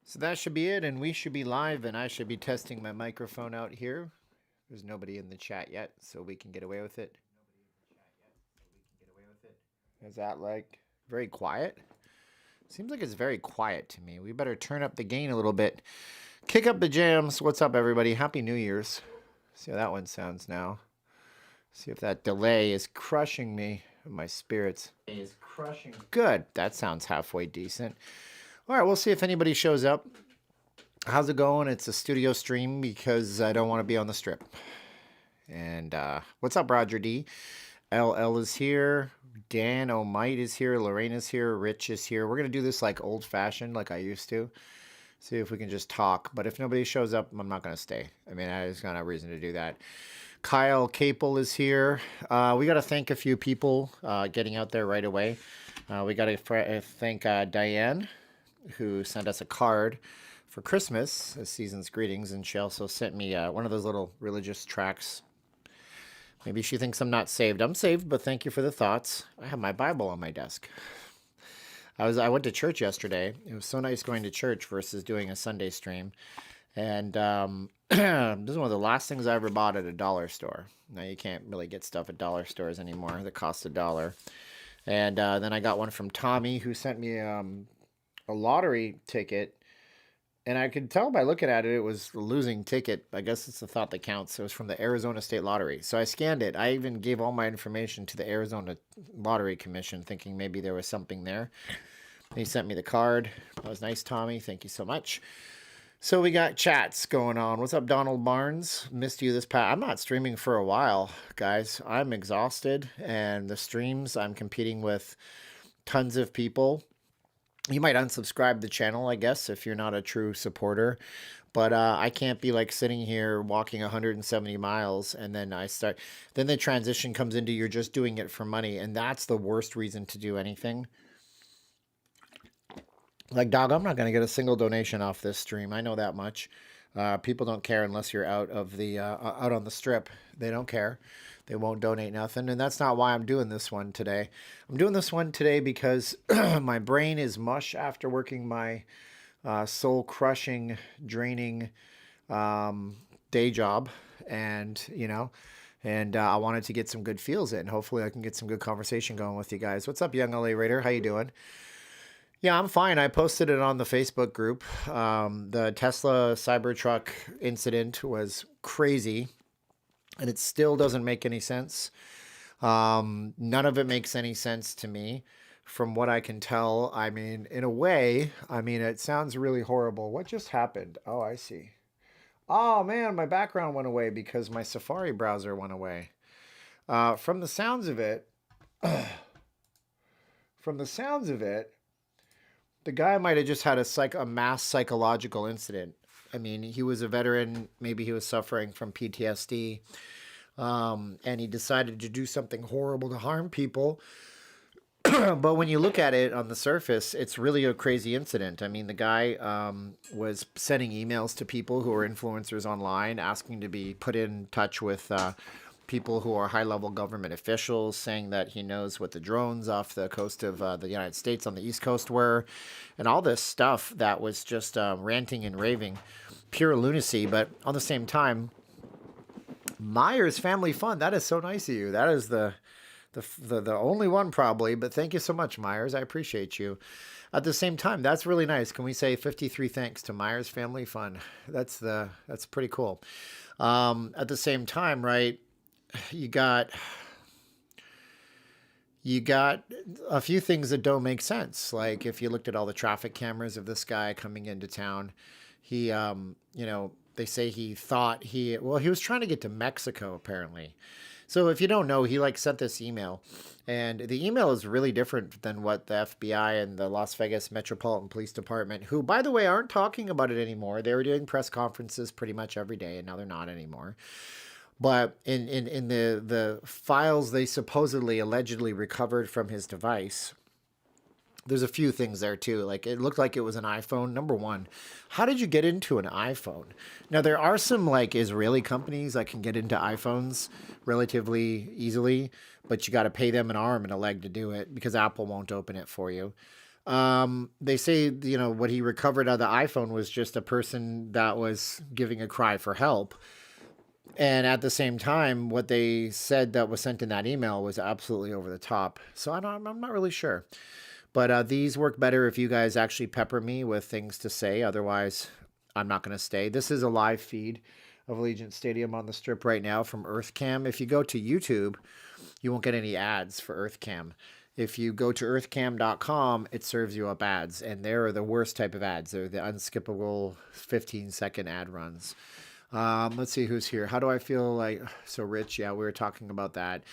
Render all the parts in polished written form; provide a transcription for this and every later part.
So that should be it, and we should be live, and I should be testing my microphone out here. There's nobody in the chat yet, so we can get away with it. Is that like very quiet? Seems like it's very quiet to me. We better turn up the gain a little bit. Kick up the jams. What's up, everybody? Happy New Year's. See how that one sounds now. See if that delay is crushing me. My spirits. Is crushing. Good. That sounds halfway decent. All right, we'll see if anybody shows up. How's it going? It's a studio stream because I don't want to be on the strip. And what's up, Roger D? LL is here. Dan O'Might is here. Lorraine is here. Rich is here. We're going to do this like old-fashioned, like I used to. See if we can just talk. But if nobody shows up, I'm not going to stay. I mean, I just got no reason to do that. Kyle Capel is here. We got to thank a few people getting out there right away. We got to thank Diane, who sent us a card for Christmas as season's greetings, and she also sent me one of those little religious tracts. Maybe she thinks I'm not saved. I'm saved, but thank you for the thoughts. I have my Bible on my desk. I went to church yesterday. It was so nice going to church versus doing a Sunday stream. And this is one of the last things I ever bought at a dollar store. Now you can't really get stuff at dollar stores anymore that costs $1. And then I got one from Tommy, who sent me a lottery ticket. And I could tell by looking at it, it was a losing ticket. I guess it's the thought that counts. It was from the Arizona State Lottery. So I scanned it. I even gave all my information to the Arizona Lottery Commission, thinking maybe there was something there. And he sent me the card. That was nice, Tommy. Thank you so much. So we got chats going on. What's up, Donald Barnes? Missed you this past. I'm not streaming for a while, guys. I'm exhausted. And the streams, I'm competing with tons of people. You might unsubscribe the channel, I guess, if you're not a true supporter. But I can't be like sitting here walking 170 miles and then then the transition comes into you're just doing it for money. And that's the worst reason to do anything. Like, dog, I'm not going to get a single donation off this stream. I know that much. People don't care unless you're out on the strip. They don't care. They won't donate nothing. And that's not why I'm doing this one today. I'm doing this one today because my brain is mush after working my soul-crushing, draining day job. And, I wanted to get some good feels in. Hopefully I can get some good conversation going with you guys. What's up, young LA Raider? How you doing? Yeah, I'm fine. I posted it on the Facebook group. The Tesla Cybertruck incident was crazy, and it still doesn't make any sense. None of it makes any sense to me from what I can tell. I mean, in a way, it sounds really horrible. What just happened? Oh, I see. Oh, man, my background went away because my Safari browser went away. From the sounds of it, the guy might have just had a mass psychological incident. I mean, he was a veteran. Maybe he was suffering from PTSD. And he decided to do something horrible to harm people. But when you look at it on the surface, it's really a crazy incident. I mean, the guy was sending emails to people who are influencers online, asking to be put in touch with people who are high-level government officials, saying that he knows what the drones off the coast of the United States on the East Coast were, and all this stuff that was just ranting and raving, pure lunacy. But on the same time, Myers Family Fun, that is so nice of you. That is the only one probably, but thank you so much, Myers. I appreciate you. At the same time, that's really nice. Can we say 53 thanks to Myers Family Fun? That's pretty cool. At the same time, right? You got a few things that don't make sense. Like if you looked at all the traffic cameras of this guy coming into town, he, they say he thought he was trying to get to Mexico apparently. So if you don't know, he sent this email, and the email is really different than what the FBI and the Las Vegas Metropolitan Police Department, who by the way aren't talking about it anymore. They were doing press conferences pretty much every day, and now they're not anymore. But in the files they supposedly allegedly recovered from his device, there's a few things there too. Like it looked like it was an iPhone. Number one, how did you get into an iPhone? Now there are some Israeli companies that can get into iPhones relatively easily, but you got to pay them an arm and a leg to do it because Apple won't open it for you. They say, what he recovered out of the iPhone was just a person that was giving a cry for help. And at the same time, what they said that was sent in that email was absolutely over the top. So I'm not really sure. But these work better if you guys actually pepper me with things to say. Otherwise, I'm not going to stay. This is a live feed of Allegiant Stadium on the Strip right now from EarthCam. If you go to YouTube, you won't get any ads for EarthCam. If you go to earthcam.com, it serves you up ads, and they're the worst type of ads. They're the unskippable 15-second ad runs. Let's see who's here. How do I feel like so rich? Yeah, we were talking about that.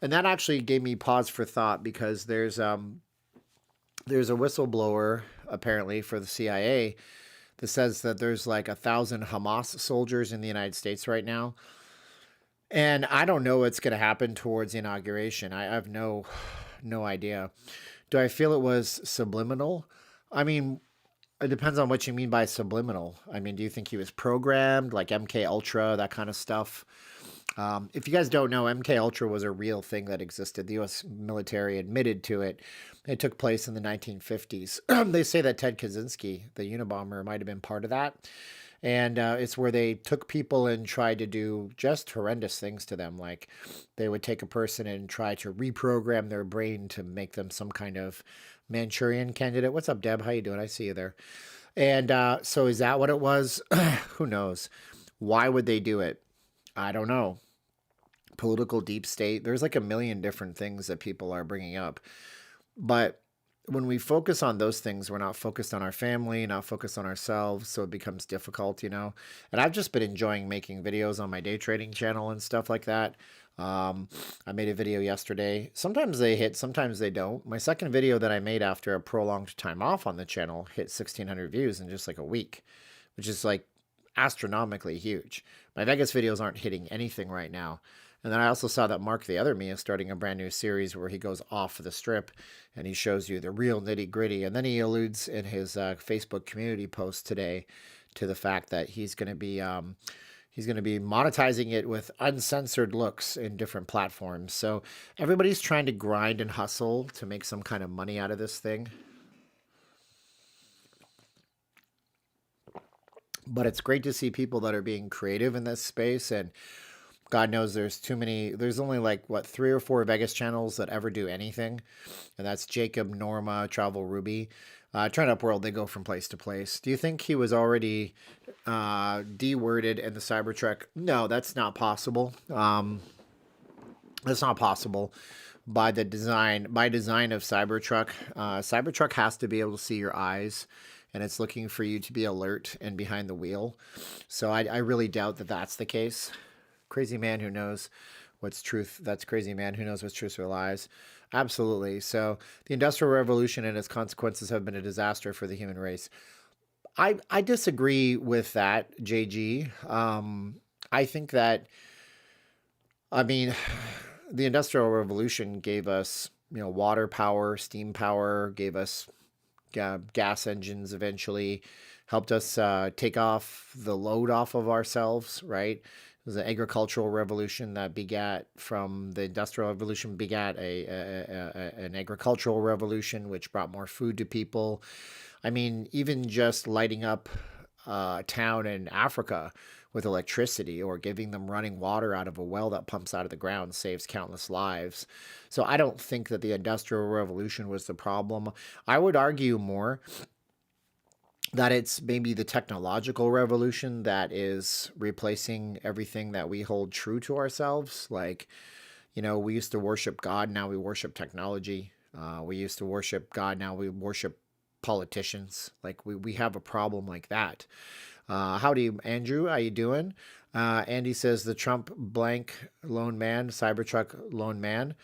And that actually gave me pause for thought because there's a whistleblower apparently for the CIA that says that there's like 1,000 Hamas soldiers in the United States right now. And I don't know what's going to happen towards the inauguration. I have no idea. Do I feel it was subliminal? I mean, it depends on what you mean by subliminal. I mean, do you think he was programmed, like MK Ultra, that kind of stuff? If you guys don't know, MK Ultra was a real thing that existed. The U.S. military admitted to it. It took place in the 1950s. They say that Ted Kaczynski, the Unabomber, might have been part of that. And it's where they took people and tried to do just horrendous things to them. Like they would take a person and try to reprogram their brain to make them some kind of Manchurian candidate. What's up, Deb? How you doing? I see you there. And so is that what it was? Who knows? Why would they do it? I don't know. Political deep state. There's like a million different things that people are bringing up. But when we focus on those things, we're not focused on our family, not focused on ourselves. So it becomes difficult, And I've just been enjoying making videos on my day trading channel and stuff like that. I made a video yesterday. Sometimes they hit, sometimes they don't. My second video that I made after a prolonged time off on the channel hit 1,600 views in just like a week, which is like astronomically huge. My Vegas videos aren't hitting anything right now. And then I also saw that Mark the Other Me is starting a brand new series where he goes off the strip and he shows you the real nitty gritty. And then he alludes in his Facebook community post today to the fact that he's going to be monetizing it with uncensored looks in different platforms. So everybody's trying to grind and hustle to make some kind of money out of this thing. But it's great to see people that are being creative in this space. And God knows there's only like, 3 or 4 Vegas channels that ever do anything. And that's Jacob, Norma, Travel Ruby. Trend Upworld, they go from place to place. Do you think he was already de-worded in the Cybertruck? No, that's not possible. That's not possible by design of Cybertruck. Cybertruck has to be able to see your eyes, and it's looking for you to be alert and behind the wheel. So I really doubt that that's the case. Crazy man who knows what's truth. That's crazy man who knows what's truth or lies. Absolutely. So the Industrial Revolution and its consequences have been a disaster for the human race. I disagree with that, JG. I think that, the Industrial Revolution gave us, water power, steam power, gave us gas engines eventually, helped us take off the load off of ourselves, right? It was an agricultural revolution that begat from the Industrial Revolution begat an agricultural revolution, which brought more food to people. I mean, even just lighting up a town in Africa with electricity or giving them running water out of a well that pumps out of the ground saves countless lives. So I don't think that the Industrial Revolution was the problem. I would argue more that it's maybe the technological revolution that is replacing everything that we hold true to ourselves. Like, we used to worship God, now we worship technology. We used to worship God, now we worship politicians. Like, we have a problem like that. Howdy, Andrew. How you doing? Andy says the Trump blank lone man, Cybertruck lone man,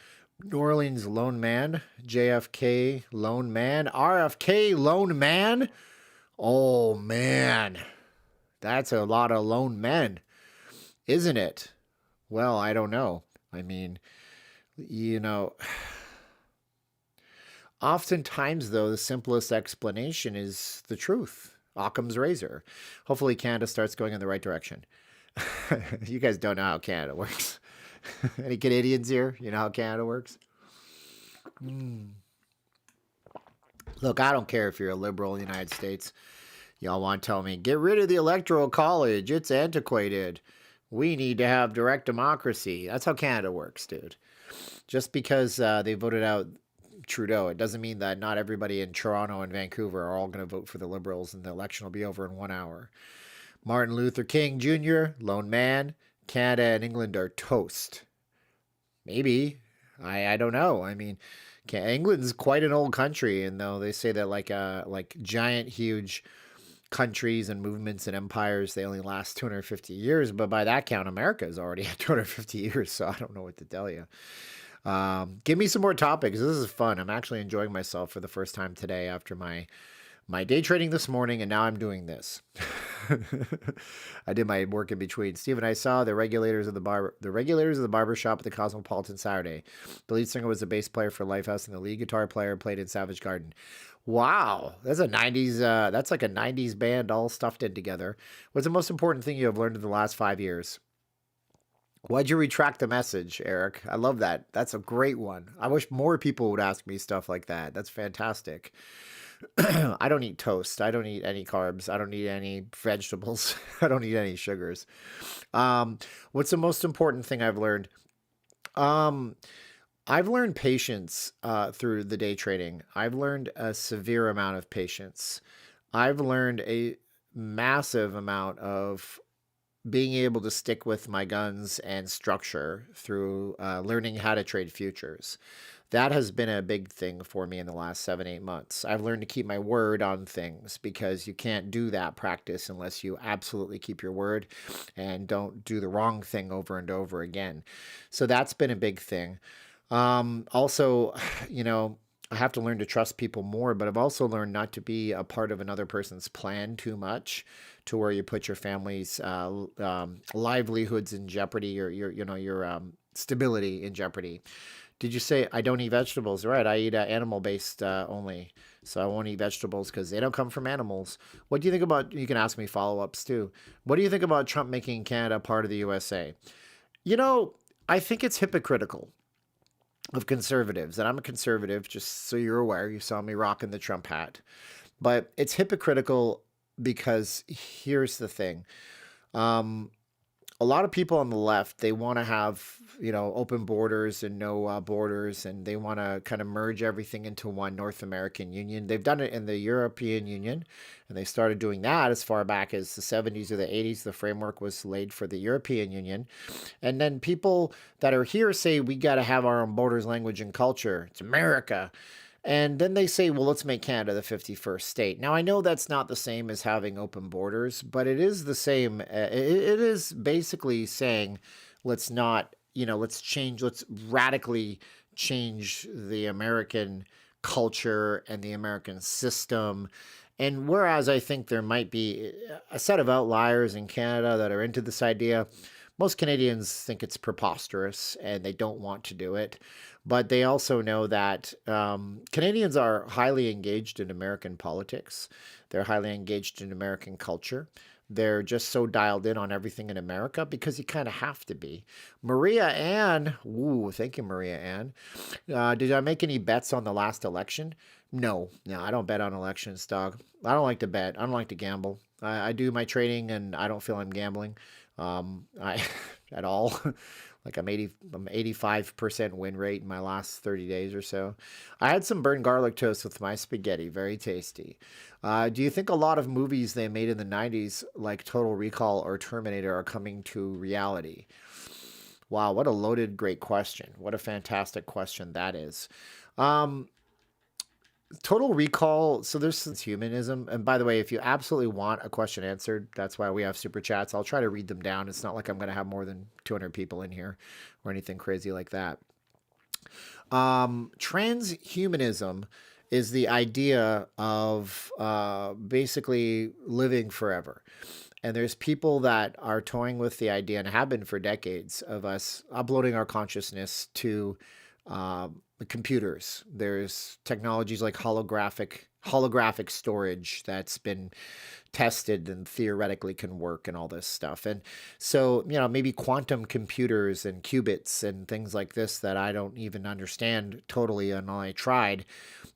New Orleans lone man, JFK lone man, RFK lone man. Oh, man, that's a lot of lone men, isn't it? Well, I don't know. I mean, oftentimes, though, the simplest explanation is the truth. Occam's razor. Hopefully, Canada starts going in the right direction. You guys don't know how Canada works. Any Canadians here? You know how Canada works? Look, I don't care if you're a liberal in the United States. Y'all want to tell me, get rid of the Electoral College. It's antiquated. We need to have direct democracy. That's how Canada works, dude. Just because they voted out Trudeau, it doesn't mean that not everybody in Toronto and Vancouver are all going to vote for the Liberals and the election will be over in 1 hour. Martin Luther King Jr., lone man, Canada and England are toast. Maybe. I don't know. I mean, England's quite an old country, and though they say that like giant, huge countries and movements and empires, they only last 250 years. But by that count, America is already at 250 years, so I don't know what to tell you. Give me some more topics. This is fun. I'm actually enjoying myself for the first time today after my day trading this morning, and now I'm doing this. I did my work in between. Steven, I saw the regulators of the barber shop at the Cosmopolitan Saturday. The lead singer was a bass player for Lifehouse, and the lead guitar player played in Savage Garden. Wow, that's a 90s. That's like a 90s band all stuffed in together. What's the most important thing you have learned in the last 5 years? Why'd you retract the message, Eric? I love that. That's a great one. I wish more people would ask me stuff like that. That's fantastic. I don't eat toast. I don't eat any carbs. I don't eat any vegetables. I don't eat any sugars. What's the most important thing I've learned? I've learned patience through the day trading. I've learned a severe amount of patience. I've learned a massive amount of being able to stick with my guns and structure through learning how to trade futures. That has been a big thing for me in the last 7-8 months. I've learned to keep my word on things because you can't do that practice unless you absolutely keep your word and don't do the wrong thing over and over again. So that's been a big thing. Also, I have to learn to trust people more, but I've also learned not to be a part of another person's plan too much to where you put your family's livelihoods in jeopardy or your stability in jeopardy. Did you say I don't eat vegetables? Right, I eat animal-based only, so I won't eat vegetables because they don't come from animals. What do you think about, you can ask me follow-ups too. What do you think about Trump making Canada part of the USA? I think it's hypocritical of conservatives, and I'm a conservative, just so you're aware. You saw me rocking the Trump hat. But it's hypocritical because here's the thing. A lot of people on the left, they want to have, open borders and no borders, and they want to kind of merge everything into one North American Union. They've done it in the European Union, and they started doing that as far back as the 70s or the 80s. The framework was laid for the European Union. And then people that are here say, we got to have our own borders, language, and culture. It's America. And then they say, well, let's make Canada the 51st state. Now, I know that's not the same as having open borders, but it is the same. It is basically saying, let's radically change the American culture and the American system. And whereas I think there might be a set of outliers in Canada that are into this idea, most Canadians think it's preposterous and they don't want to do it. But they also know that Canadians are highly engaged in American politics. They're highly engaged in American culture. They're just so dialed in on everything in America because you kind of have to be. Maria Ann, thank you, Maria Ann. Did I make any bets on the last election? No, I don't bet on elections, dog. I don't like to bet. I don't like to gamble. I do my trading and I don't feel I'm gambling at all. Like I'm 85% win rate in my last 30 days or so. I had some burnt garlic toast with my spaghetti. Very tasty. Do you think a lot of movies they made in the 90s, like Total Recall or Terminator, are coming to reality? Wow, what a loaded, great question. What a fantastic question that is. Total Recall, so there's some humanism. And by the way, if you absolutely want a question answered, that's why we have super chats. I'll try to read them down. It's not like I'm going to have more than 200 people in here or anything crazy like that. Transhumanism is the idea of basically living forever. And there's people that are toying with the idea and have been for decades of us uploading our consciousness to computers. There's technologies like holographic holographic storage that's been tested and theoretically can work and all this stuff. And so, maybe quantum computers and qubits and things like this that I don't even understand totally and I tried,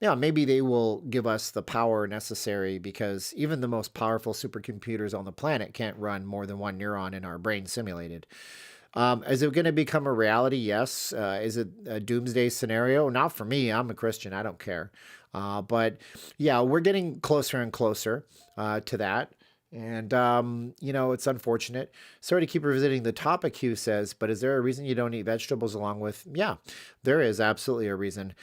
maybe they will give us the power necessary, because even the most powerful supercomputers on the planet can't run more than one neuron in our brain simulated. Is it going to become a reality? Yes. Is it a doomsday scenario? Not for me. I'm a Christian. I don't care. But yeah, we're getting closer and closer to that. And, it's unfortunate. Sorry to keep revisiting the topic, Hugh says, but is there a reason you don't eat vegetables along with? Yeah, there is absolutely a reason.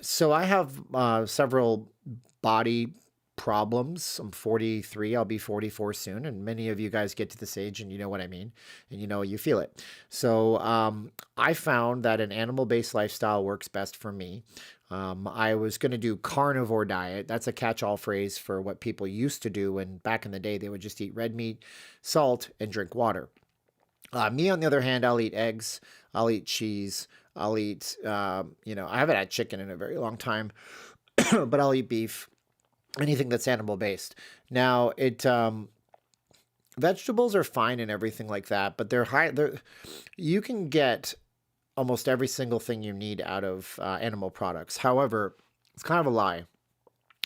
So I have several body problems. I'm 43. I'll be 44 soon. And many of you guys get to this age and you know what I mean. And you feel it. So I found that an animal-based lifestyle works best for me. I was going to do carnivore diet. That's a catch-all phrase for what people used to do. And back in the day, they would just eat red meat, salt, and drink water. Me, on the other hand, I'll eat eggs. I'll eat cheese. I'll eat, I haven't had chicken in a very long time, but I'll eat beef, anything that's animal based. Now, vegetables are fine and everything like that, but you can get almost every single thing you need out of animal products. However, it's kind of a lie.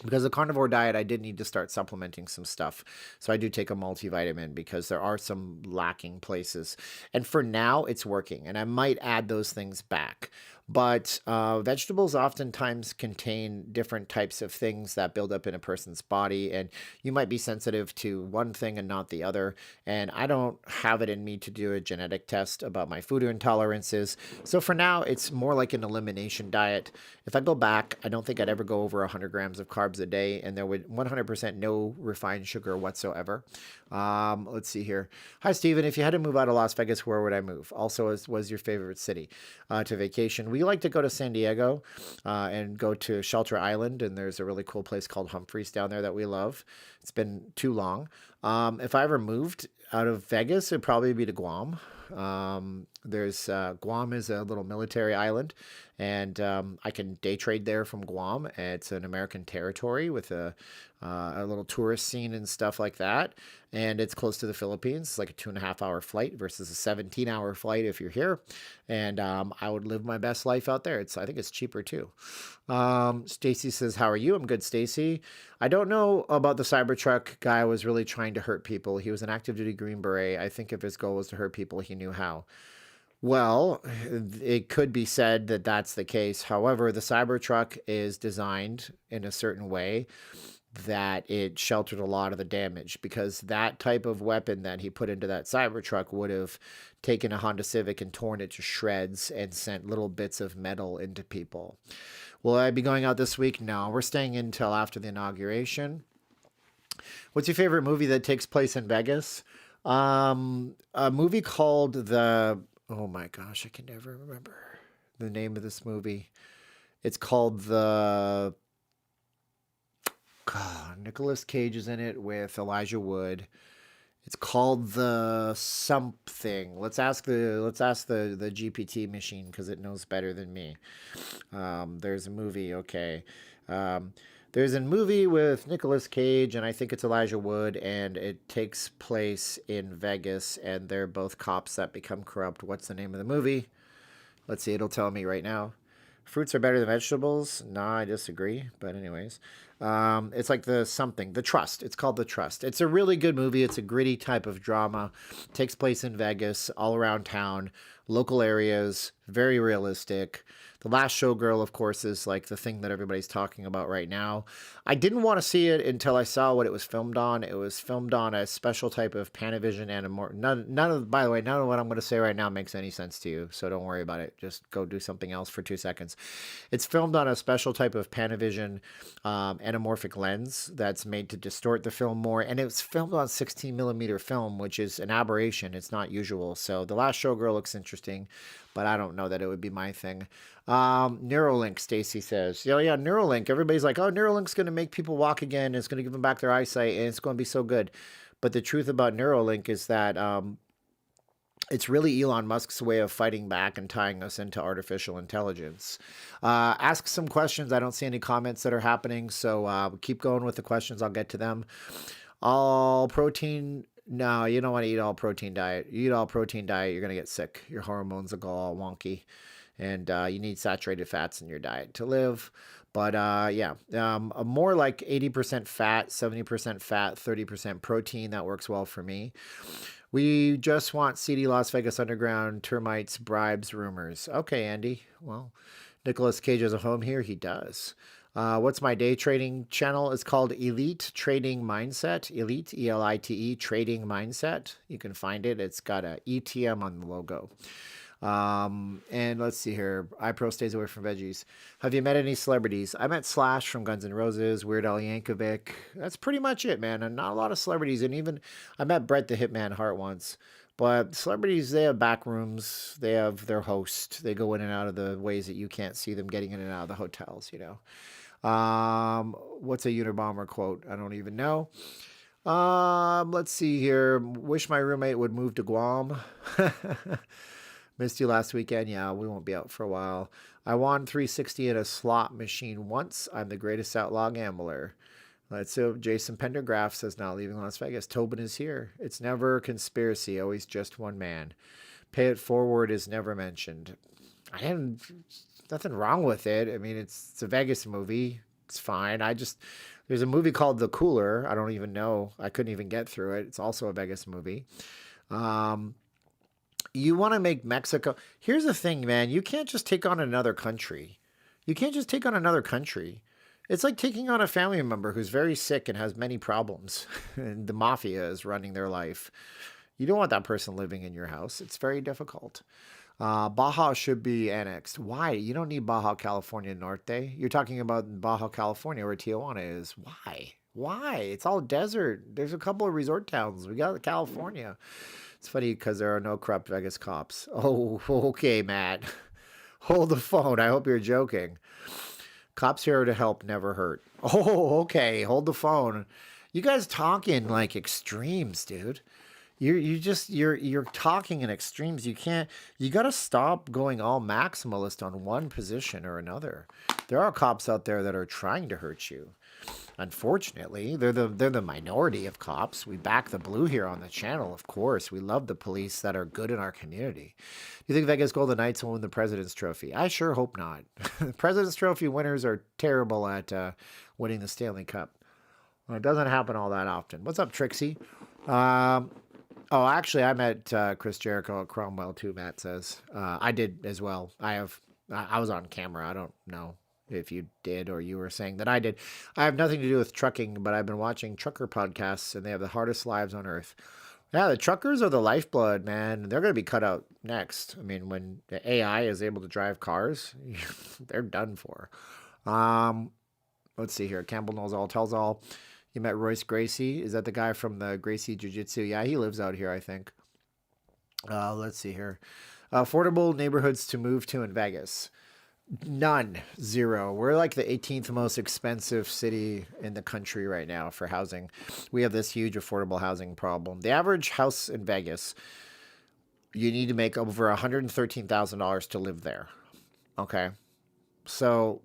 Because the carnivore diet, I did need to start supplementing some stuff. So I do take a multivitamin because there are some lacking places. And for now, it's working. And I might add those things back. But vegetables oftentimes contain different types of things that build up in a person's body. And you might be sensitive to one thing and not the other. And I don't have it in me to do a genetic test about my food intolerances. So for now, it's more like an elimination diet. If I go back, I don't think I'd ever go over 100 grams of carbs a day. And there would 100% no refined sugar whatsoever. Let's see here. Hi, Steven. If you had to move out of Las Vegas, where would I move? Also, was your favorite city to vacation? We like to go to San Diego and go to Shelter Island, and there's a really cool place called Humphreys down there that we love. It's been too long. If I ever moved out of Vegas, it'd probably be to Guam. Guam is a little military island, and I can day trade there from Guam. It's an American territory with a little tourist scene and stuff like that. And it's close to the Philippines. It's like a 2.5-hour flight versus a 17-hour flight if you're here. And I would live my best life out there. I think it's cheaper too. Stacy says, how are you? I'm good, Stacy. I don't know about the Cybertruck guy was really trying to hurt people. He was an active duty Green Beret. I think if his goal was to hurt people, he knew how. Well, it could be said that that's the case. However, the Cybertruck is designed in a certain way that it sheltered a lot of the damage, because that type of weapon that he put into that Cybertruck would have taken a Honda Civic and torn it to shreds and sent little bits of metal into people. Will I be going out this week? No, we're staying in until after the inauguration. What's your favorite movie that takes place in Vegas? A movie called oh my gosh, I can never remember the name of this movie. It's called Nicolas Cage is in it with Elijah Wood. It's called the something. Let's ask the GPT machine, because it knows better than me. There's a movie. Okay. There's a movie with Nicolas Cage, and I think it's Elijah Wood, and it takes place in Vegas, and they're both cops that become corrupt. What's the name of the movie? Let's see. It'll tell me right now. Fruits are better than vegetables. Nah, I disagree. But anyways, it's like The Trust. It's called The Trust. It's a really good movie. It's a gritty type of drama. It takes place in Vegas, all around town, local areas, very realistic. The Last Showgirl, of course, is like the thing that everybody's talking about right now. I didn't want to see it until I saw what it was filmed on. It was filmed on a special type of Panavision by the way, none of what I'm going to say right now makes any sense to you, so don't worry about it. Just go do something else for 2 seconds. It's filmed on a special type of Panavision anamorphic lens that's made to distort the film more, and it's filmed on 16 millimeter film, which is an aberration. It's not usual. So The Last Showgirl looks interesting, but I don't know that it would be my thing. Neuralink, Stacy says. Yeah, Neuralink. Everybody's like, oh, Neuralink's going to make people walk again. It's going to give them back their eyesight, and it's going to be so good. But the truth about Neuralink is that It's really Elon Musk's way of fighting back and tying us into artificial intelligence. Ask some questions. I don't see any comments that are happening, so keep going with the questions. I'll get to them. All protein. No, you don't want to eat all protein diet. You eat all protein diet, you're going to get sick. Your hormones will go all wonky. And you need saturated fats in your diet to live. But yeah, more like 80% fat, 70% fat, 30% protein. That works well for me. We just want seedy Las Vegas Underground, termites, bribes, rumors. Okay, Andy. Well, Nicolas Cage has a home here. He does. What's my day trading channel? It's called Elite Trading Mindset. Elite, ELITE, Trading Mindset. You can find it. It's got a ETM on the logo. And let's see here. iPro stays away from veggies. Have you met any celebrities? I met Slash from Guns N' Roses, Weird Al Yankovic. That's pretty much it, man. And not a lot of celebrities. And even I met Bret the Hitman Hart once. But celebrities, they have back rooms. They have their host. They go in and out of the ways that you can't see them getting in and out of the hotels, you know. What's a Unabomber quote? I don't even know. Let's see here. Wish my roommate would move to Guam. Missed you last weekend. Yeah, we won't be out for a while. I won 360 in a slot machine once. I'm the greatest outlaw gambler. Let's see. Jason Pendergraph says now leaving Las Vegas. Tobin is here. It's never a conspiracy. Always just one man. Pay it forward is never mentioned. I didn't. Nothing wrong with it. I mean, it's a Vegas movie. It's fine. There's a movie called The Cooler. I don't even know. I couldn't even get through it. It's also a Vegas movie. You want to make Mexico. Here's the thing, man. You can't just take on another country. You can't just take on another country. It's like taking on a family member who's very sick and has many problems, and the mafia is running their life. You don't want that person living in your house. It's very difficult. Baja should be annexed. Why? You don't need Baja California Norte. You're talking about Baja California where Tijuana is. Why? Why? It's all desert. There's a couple of resort towns. We got California. It's funny because there are no corrupt Vegas cops. Oh, okay, Matt. Hold the phone. I hope you're joking. Cops here to help, never hurt. Oh, okay. Hold the phone. You guys talking like extremes, dude. You're talking in extremes. You got to stop going all maximalist on one position or another. There are cops out there that are trying to hurt you. Unfortunately, they're the minority of cops. We back the blue here on the channel, of course. We love the police that are good in our community. Do you think Vegas Golden Knights will win the President's Trophy? I sure hope not. The President's Trophy winners are terrible at winning the Stanley Cup. Well, it doesn't happen all that often. What's up, Trixie? Actually, I met Chris Jericho at Cromwell too, Matt says. I did as well. I was on camera. I don't know if you did or you were saying that I did. I have nothing to do with trucking, but I've been watching trucker podcasts, and they have the hardest lives on earth. Yeah, the truckers are the lifeblood, man. They're going to be cut out next. I mean, when the AI is able to drive cars, they're done for. Let's see here. Campbell knows all, tells all. You met Royce Gracie. Is that the guy from the Gracie Jiu-Jitsu? Yeah, he lives out here, I think. Let's see here. Affordable neighborhoods to move to in Vegas. None. Zero. We're like the 18th most expensive city in the country right now for housing. We have this huge affordable housing problem. The average house in Vegas, you need to make over $113,000 to live there. Okay. So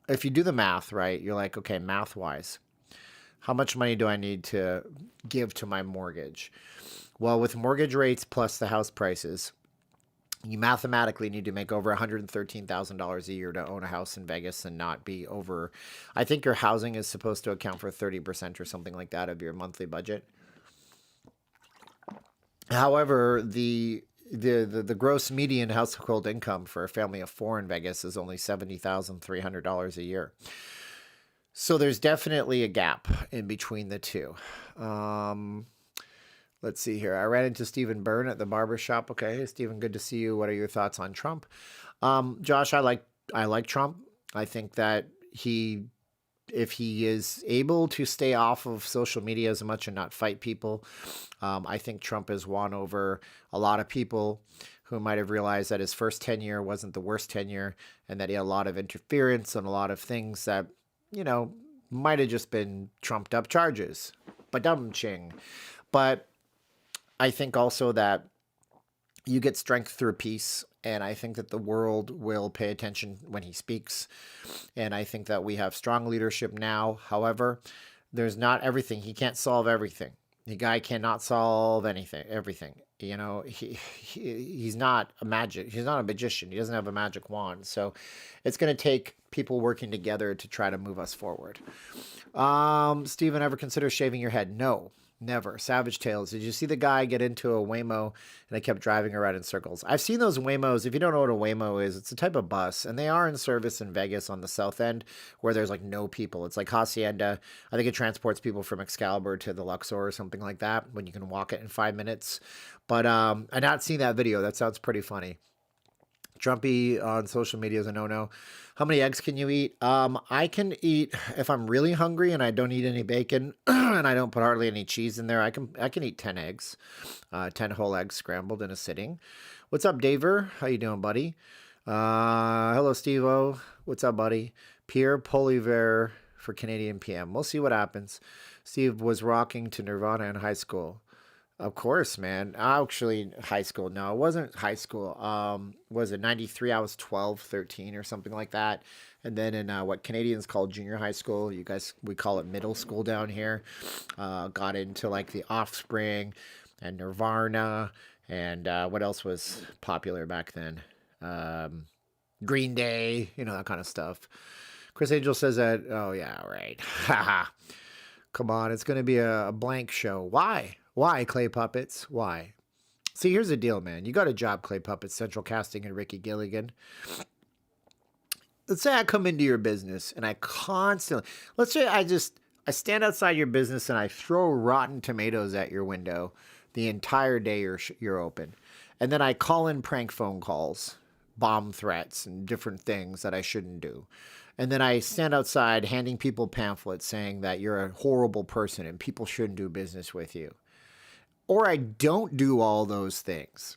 if you do the math, right, you're like, okay, math wise, how much money do I need to give to my mortgage? Well, with mortgage rates plus the house prices, you mathematically need to make over $113,000 a year to own a house in Vegas and not be over. I think your housing is supposed to account for 30% or something like that of your monthly budget. However, the gross median household income for a family of four in Vegas is only $70,300 a year. So there's definitely a gap in between the two. Let's see here. I ran into Stephen Byrne at the barber shop. Okay, hey, Stephen, good to see you. What are your thoughts on Trump? Josh, I like Trump. I think that if he is able to stay off of social media as much and not fight people, I think Trump has won over a lot of people who might have realized that his first tenure wasn't the worst tenure and that he had a lot of interference and a lot of things that, might have just been trumped up charges. Ba-dum-ching. But I think also that you get strength through peace. And I think that the world will pay attention when he speaks. And I think that we have strong leadership now. However, there's not everything. He can't solve everything. The guy cannot solve everything. You know, he's not a he's not a magician. He doesn't have a magic wand. So it's going to take people working together to try to move us forward. Steven, ever consider shaving your head? No. Never. Savage Tales. Did you see the guy get into a Waymo and they kept driving around in circles? I've seen those Waymos. If you don't know what a Waymo is, it's a type of bus, and they are in service in Vegas on the south end where there's like no people. It's like Hacienda. I think it transports people from Excalibur to the Luxor or something like that when you can walk it in 5 minutes. But I've not seen that video. That sounds pretty funny. Trumpy on social media is a no-no. How many eggs can you eat? I can eat, if I'm really hungry and I don't eat any bacon and I don't put hardly any cheese in there, I can eat 10 eggs, 10 whole eggs scrambled in a sitting. What's up, Daver? How you doing, buddy? Hello, Steve-O. What's up, buddy? Pierre Poliver for Canadian PM. We'll see what happens. Steve was rocking to Nirvana in high school. Of course, man. Actually, high school. No, it wasn't high school. Was it 93? I was 12, 13 or something like that. And then in what Canadians call junior high school, we call it middle school down here. Got into like the Offspring and Nirvana and what else was popular back then? Green Day, that kind of stuff. Chris Angel says that, oh yeah, right. Haha. Come on, it's going to be a blank show. Why? Why, Clay Puppets? Why? See, here's the deal, man. You got a job, Clay Puppets, Central Casting and Ricky Gilligan. Let's say I come into your business and let's say I stand outside your business and I throw rotten tomatoes at your window the entire day you're open. And then I call in prank phone calls, bomb threats, and different things that I shouldn't do. And then I stand outside handing people pamphlets saying that you're a horrible person and people shouldn't do business with you. Or I don't do all those things.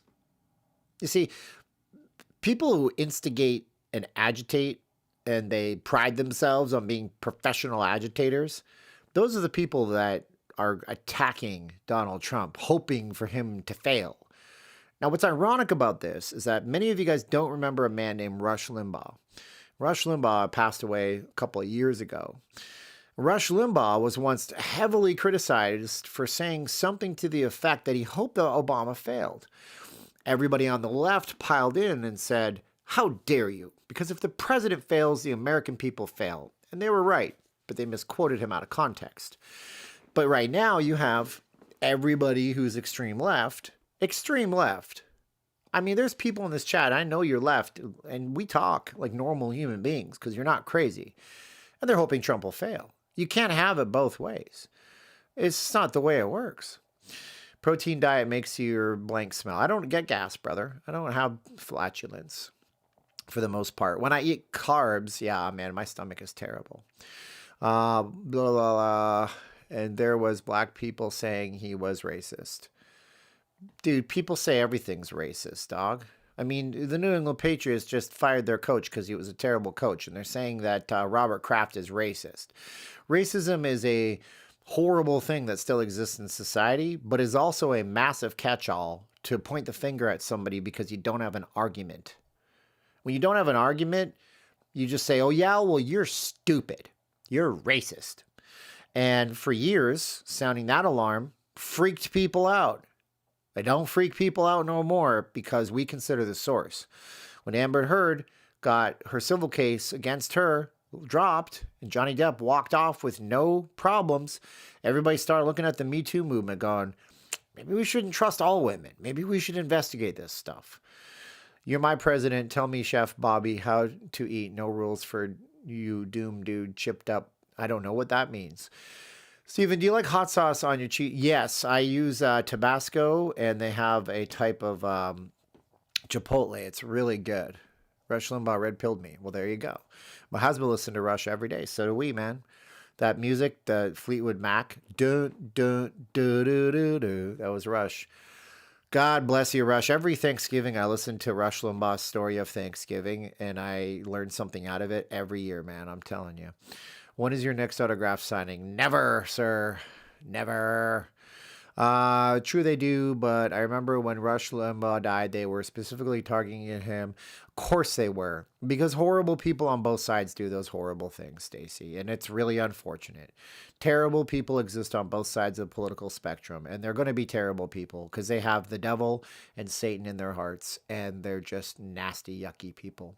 You see, people who instigate and agitate and they pride themselves on being professional agitators, those are the people that are attacking Donald Trump, hoping for him to fail. Now, what's ironic about this is that many of you guys don't remember a man named Rush Limbaugh. Rush Limbaugh passed away a couple of years ago. Rush Limbaugh was once heavily criticized for saying something to the effect that he hoped that Obama failed. Everybody on the left piled in and said, "How dare you? Because if the president fails, the American people fail." And they were right, but they misquoted him out of context. But right now you have everybody who's extreme left. I mean, there's people in this chat. I know you're left, and we talk like normal human beings because you're not crazy. And they're hoping Trump will fail. You can't have it both ways. It's not the way it works. Protein diet makes your blank smell. I don't get gas, brother. I don't have flatulence for the most part. When I eat carbs, yeah, man, my stomach is terrible. Blah, blah, blah. And there was black people saying he was racist. Dude, people say everything's racist, dog. I mean, the New England Patriots just fired their coach because he was a terrible coach, and they're saying that Robert Kraft is racist. Racism is a horrible thing that still exists in society, but is also a massive catch-all to point the finger at somebody because you don't have an argument. When you don't have an argument, you just say, "Oh yeah, well, you're stupid. You're racist." And for years, sounding that alarm freaked people out. They don't freak people out no more because we consider the source. When Amber Heard got her civil case against her dropped and Johnny Depp walked off with no problems, everybody started looking at the Me Too movement going, maybe we shouldn't trust all women. Maybe we should investigate this stuff. You're my president. Tell me, Chef Bobby, how to eat. No rules for you, doom dude, chipped up. I don't know what that means. Steven, do you like hot sauce on your cheese? Yes, I use Tabasco, and they have a type of Chipotle. It's really good. Rush Limbaugh red-pilled me. Well, there you go. My husband listens to Rush every day. So do we, man. That music, the Fleetwood Mac, dun, dun, dun, dun, dun, dun. That was Rush. God bless you, Rush. Every Thanksgiving, I listen to Rush Limbaugh's story of Thanksgiving, and I learn something out of it every year, man. I'm telling you. When is your next autograph signing? Never, sir. Never. True they do, but I remember when Rush Limbaugh died, they were specifically targeting him. Of course they were, because horrible people on both sides do those horrible things, Stacy, and it's really unfortunate. Terrible people exist on both sides of the political spectrum, and they're going to be terrible people because they have the devil and Satan in their hearts, and they're just nasty, yucky people.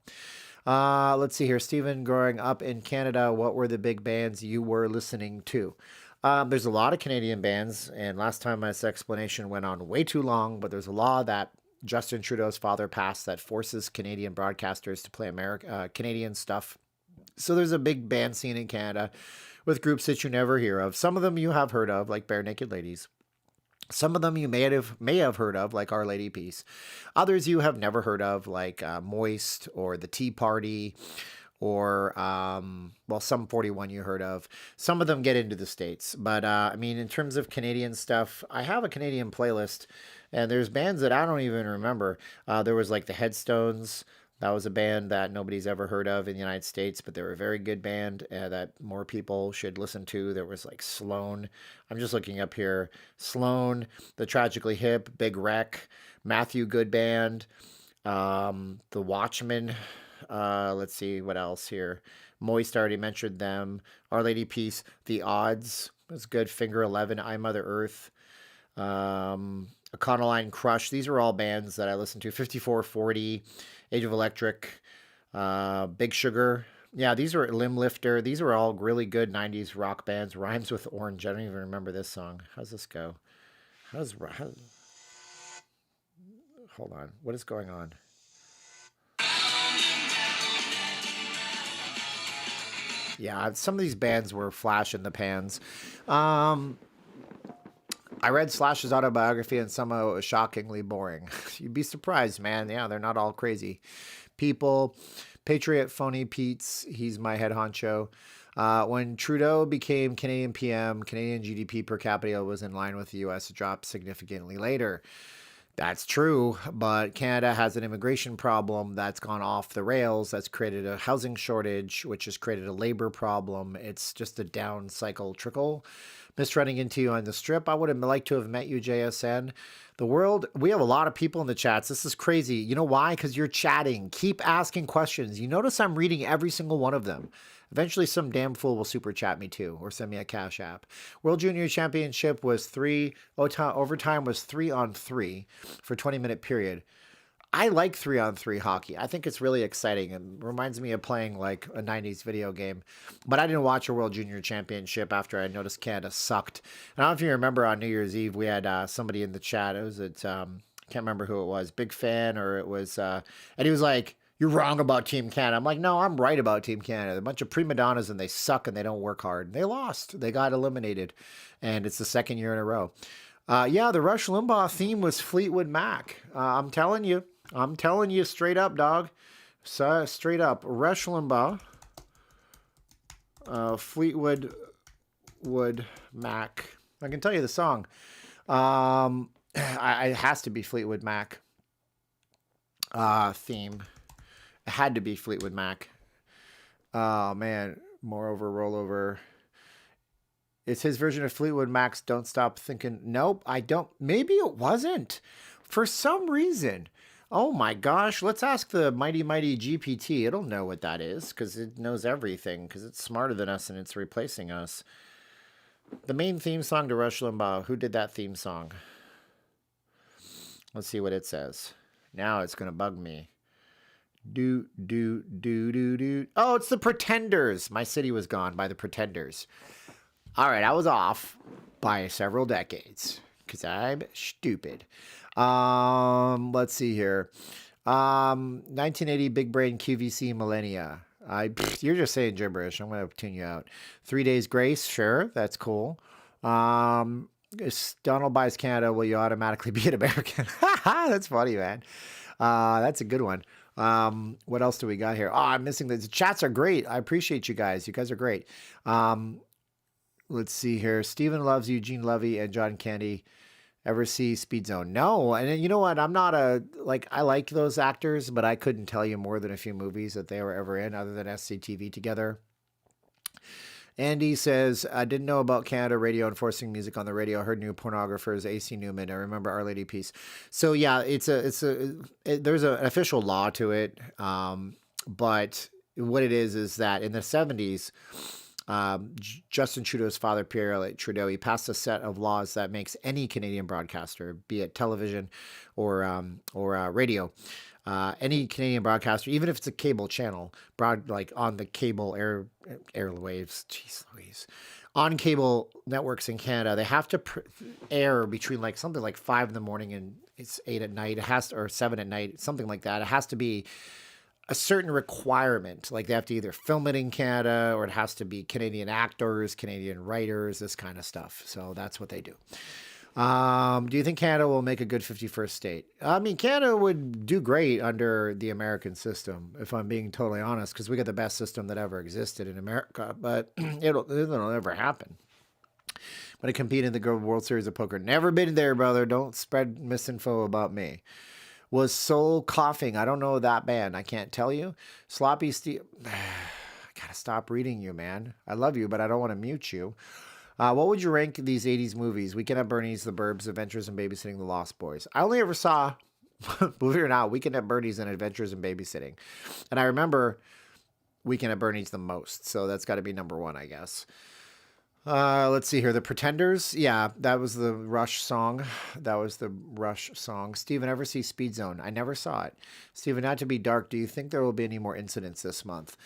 Let's see here. Steven, growing up in Canada, what were the big bands you were listening to? There's a lot of Canadian bands, and last time this explanation went on way too long, but there's a law that Justin Trudeau's father passed that forces Canadian broadcasters to play Canadian stuff. So there's a big band scene in Canada with groups that you never hear of. Some of them you have heard of, like Bare Naked Ladies. Some of them you may have heard of, like Our Lady Peace. Others you have never heard of, like Moist or The Tea Party, or some 41 you heard of. Some of them get into the States, but I mean, in terms of Canadian stuff, I have a Canadian playlist, and there's bands that I don't even remember. There was like the Headstones. That was a band that nobody's ever heard of in the United States, but they were a very good band that more people should listen to. There was like Sloan. I'm just looking up here. Sloan, The Tragically Hip, Big Wreck, Matthew Good Band, The Watchmen. Let's see what else here. Moist, already mentioned them. Our Lady Peace, The Odds was good. Finger 11, I Mother Earth, Econoline Crush. These are all bands that I listen to. 5440, Age of Electric, Big Sugar. Yeah, these are Limb Lifter. These are all really good 90s rock bands. Rhymes with Orange. I don't even remember this song. How's this go? Hold on. What is going on? Yeah, some of these bands were flash in the pans. I read Slash's autobiography, and some of it was shockingly boring. You'd be surprised, man. Yeah, they're not all crazy people. Patriot Phony Pete's, he's my head honcho. When Trudeau became Canadian PM, Canadian GDP per capita was in line with the U.S. It dropped significantly later. That's true, but Canada has an immigration problem that's gone off the rails. That's created a housing shortage, which has created a labor problem. It's just a down cycle trickle. Missed running into you on the strip. I would have liked to have met you, JSN. The world, we have a lot of people in the chats. This is crazy. You know why? Because you're chatting. Keep asking questions. You notice I'm reading every single one of them. Eventually, some damn fool will super chat me too, or send me a cash app. World Junior Championship was overtime was 3-on-3 for 20-minute period. I like 3-on-3 hockey. I think it's really exciting and reminds me of playing like a 90s video game. But I didn't watch a World Junior Championship after I noticed Canada sucked. I don't know if you remember on New Year's Eve, we had somebody in the chat. It was can't remember who it was, big fan, or it was, and he was like, "You're wrong about Team Canada." I'm like, "No, I'm right about Team Canada. They're a bunch of prima donnas and they suck and they don't work hard." They lost. They got eliminated. And it's the second year in a row. Yeah, the Rush Limbaugh theme was Fleetwood Mac. I'm telling you straight up, dog. Straight up. Rush Limbaugh, Fleetwood Mac. I can tell you the song. It has to be Fleetwood Mac theme. It had to be Fleetwood Mac. Oh, man. Moreover, rollover. It's his version of Fleetwood Mac's Don't Stop Thinking. Nope, I don't. Maybe it wasn't. For some reason. Oh, my gosh. Let's ask the mighty GPT. It'll know what that is because it knows everything because it's smarter than us and it's replacing us. The main theme song to Rush Limbaugh. Who did that theme song? Let's see what it says. Now it's going to bug me. Do. Oh, it's the Pretenders. My City Was Gone by the Pretenders. All right, I was off by several decades because I'm stupid. Let's see here. 1980 Big Brain QVC Millennia. You're just saying gibberish. I'm going to tune you out. 3 Days Grace. Sure, that's cool. If Donald buys Canada, will you automatically be an American? That's funny, man. That's a good one. What else do we got here? Oh, I'm missing the chats are great. I appreciate you guys. You guys are great. Let's see here. Steven loves Eugene Levy and John Candy. Ever see Speed Zone? No. And you know what? I'm not I like those actors, but I couldn't tell you more than a few movies that they were ever in other than SCTV together. Andy says, I didn't know about Canada radio enforcing music on the radio. I heard new pornographers, AC Newman. I remember Our Lady Peace. So yeah, there's an official law to it. But what it is that in the 70s, Justin Trudeau's father, Pierre Trudeau, he passed a set of laws that makes any Canadian broadcaster, be it television or radio, any Canadian broadcaster, even if it's a cable channel, like on the cable airwaves, jeez Louise, on cable networks in Canada, they have to air between like something like 5 in the morning and it's 8 at night. It has to, or 7 at night, something like that. It has to be a certain requirement. Like they have to either film it in Canada or it has to be Canadian actors, Canadian writers, this kind of stuff. So that's what they do. Do you think Canada will make a good 51st state? I mean, Canada would do great under the American system, if I'm being totally honest, because we got the best system that ever existed in America, but it'll never happen. But I compete in the World Series of Poker. Never been there, brother. Don't spread misinfo about me. Was Soul coughing? I don't know that band. I can't tell you. Sloppy Steve. I gotta stop reading you, man. I love you, but I don't want to mute you. What would you rank these 80s movies? Weekend at Bernie's, The Burbs, Adventures in Babysitting, The Lost Boys. I only ever saw, believe it or not, Weekend at Bernie's and Adventures in Babysitting. And I remember Weekend at Bernie's the most. So that's got to be number 1, I guess. Let's see here. The Pretenders. Yeah, that was the Rush song. Steven, ever see Speed Zone? I never saw it. Steven, not to be dark, do you think there will be any more incidents this month?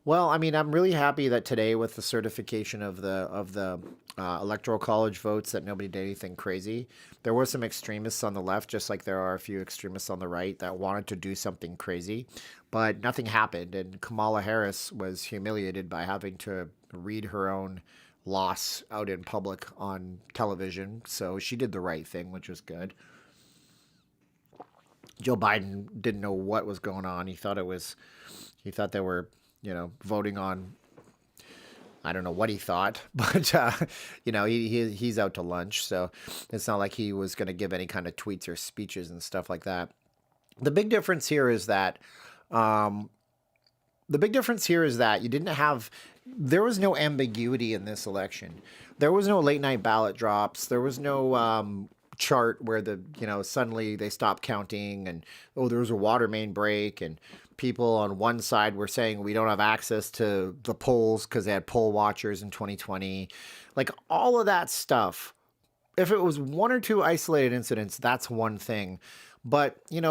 Well, I mean, I'm really happy that today with the certification of the electoral college votes that nobody did anything crazy. There were some extremists on the left, just like there are a few extremists on the right that wanted to do something crazy, but nothing happened. And Kamala Harris was humiliated by having to read her own loss out in public on television. So she did the right thing, which was good. Joe Biden didn't know what was going on. He thought they were, voting on, I don't know what he thought, but, he's out to lunch. So it's not like he was going to give any kind of tweets or speeches and stuff like that. The big difference here is that, there was no ambiguity in this election. There was no late night ballot drops. There was no, chart where suddenly they stopped counting and, there was a water main break and people on one side were saying we don't have access to the polls because they had poll watchers in 2020. Like all of that stuff, if it was 1 or 2 isolated incidents, that's one thing. But, in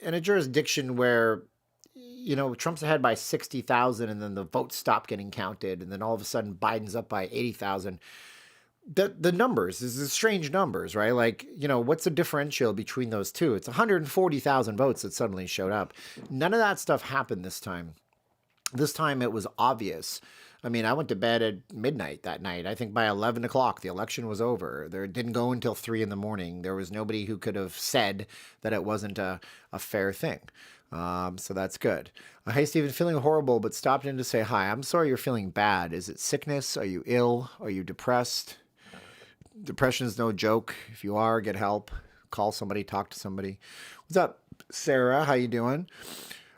a jurisdiction where, Trump's ahead by 60,000 and then the votes stop getting counted and then all of a sudden Biden's up by 80,000. The numbers is strange numbers, right? Like, what's the differential between those two? It's 140,000 votes that suddenly showed up. None of that stuff happened this time. This time it was obvious. I mean, I went to bed at midnight that night. I think by 11 o'clock, the election was over. It didn't go until 3 in the morning. There was nobody who could have said that it wasn't a fair thing. So that's good. Hey, Steven, feeling horrible, but stopped in to say hi. I'm sorry you're feeling bad. Is it sickness? Are you ill? Are you depressed? Depression is no joke. If you are, get help. Call somebody, talk to somebody. What's up, Sarah? How you doing?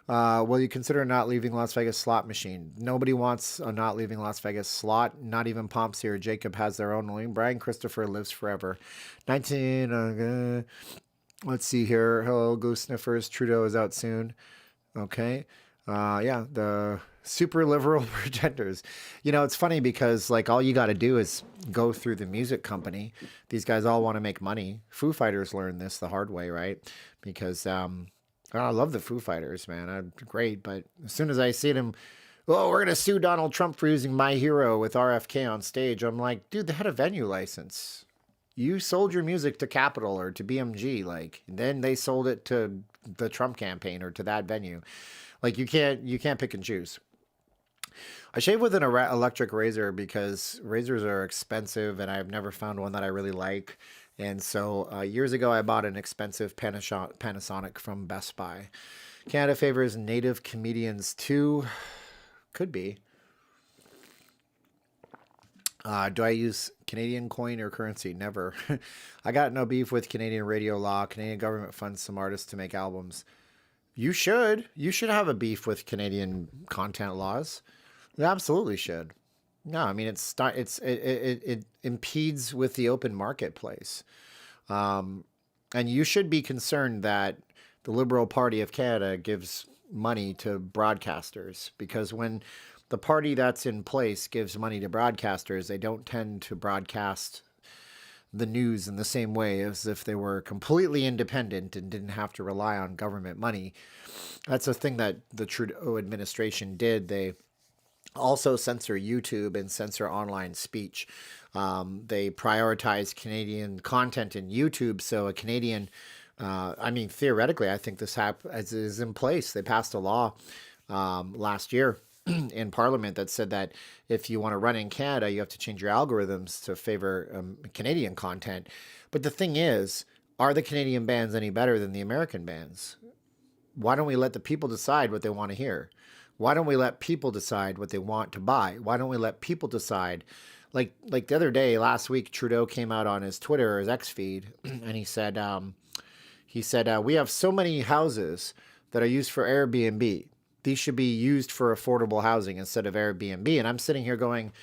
Will you consider not leaving Las Vegas slot machine? Nobody wants a not leaving Las Vegas slot. Not even Pomps here. Jacob has their own lane. Brian Christopher lives forever. 19. Let's see here. Hello, Goose Sniffers. Trudeau is out soon. Okay. Yeah, the super liberal pretenders. It's funny because like all you got to do is go through the music company. These guys all want to make money. Foo Fighters learned this the hard way, right? Because I love the Foo Fighters, man. Great, but as soon as I see them, we're going to sue Donald Trump for using My Hero with RFK on stage. I'm like, dude, they had a venue license. You sold your music to Capitol or to BMG, and then they sold it to the Trump campaign or to that venue. Like you can't pick and choose. I shave with an electric razor because razors are expensive and I've never found one that I really like. And so years ago, I bought an expensive Panasonic from Best Buy. Canada favors native comedians too. Could be. Do I use Canadian coin or currency? Never. I got no beef with Canadian radio law. Canadian government funds some artists to make albums. You should. You should have a beef with Canadian content laws. You absolutely should. No, I mean it impedes with the open marketplace. Um, and you should be concerned that the Liberal Party of Canada gives money to broadcasters, because when the party that's in place gives money to broadcasters, they don't tend to broadcast the news in the same way as if they were completely independent and didn't have to rely on government money. That's a thing that the Trudeau administration did. They also censor YouTube and censor online speech. They prioritize Canadian content in YouTube. So a Canadian, I mean, theoretically, I think this is in place. They passed a law last year in Parliament that said that if you want to run in Canada, you have to change your algorithms to favor Canadian content. But the thing is, are the Canadian bands any better than the American bands? Why don't we let the people decide what they want to hear? Why don't we let people decide what they want to buy? Why don't we let people decide? Like the other day, last week, Trudeau came out on his Twitter or his X feed, and he said we have so many houses that are used for Airbnb. These should be used for affordable housing instead of Airbnb. And I'm sitting here going,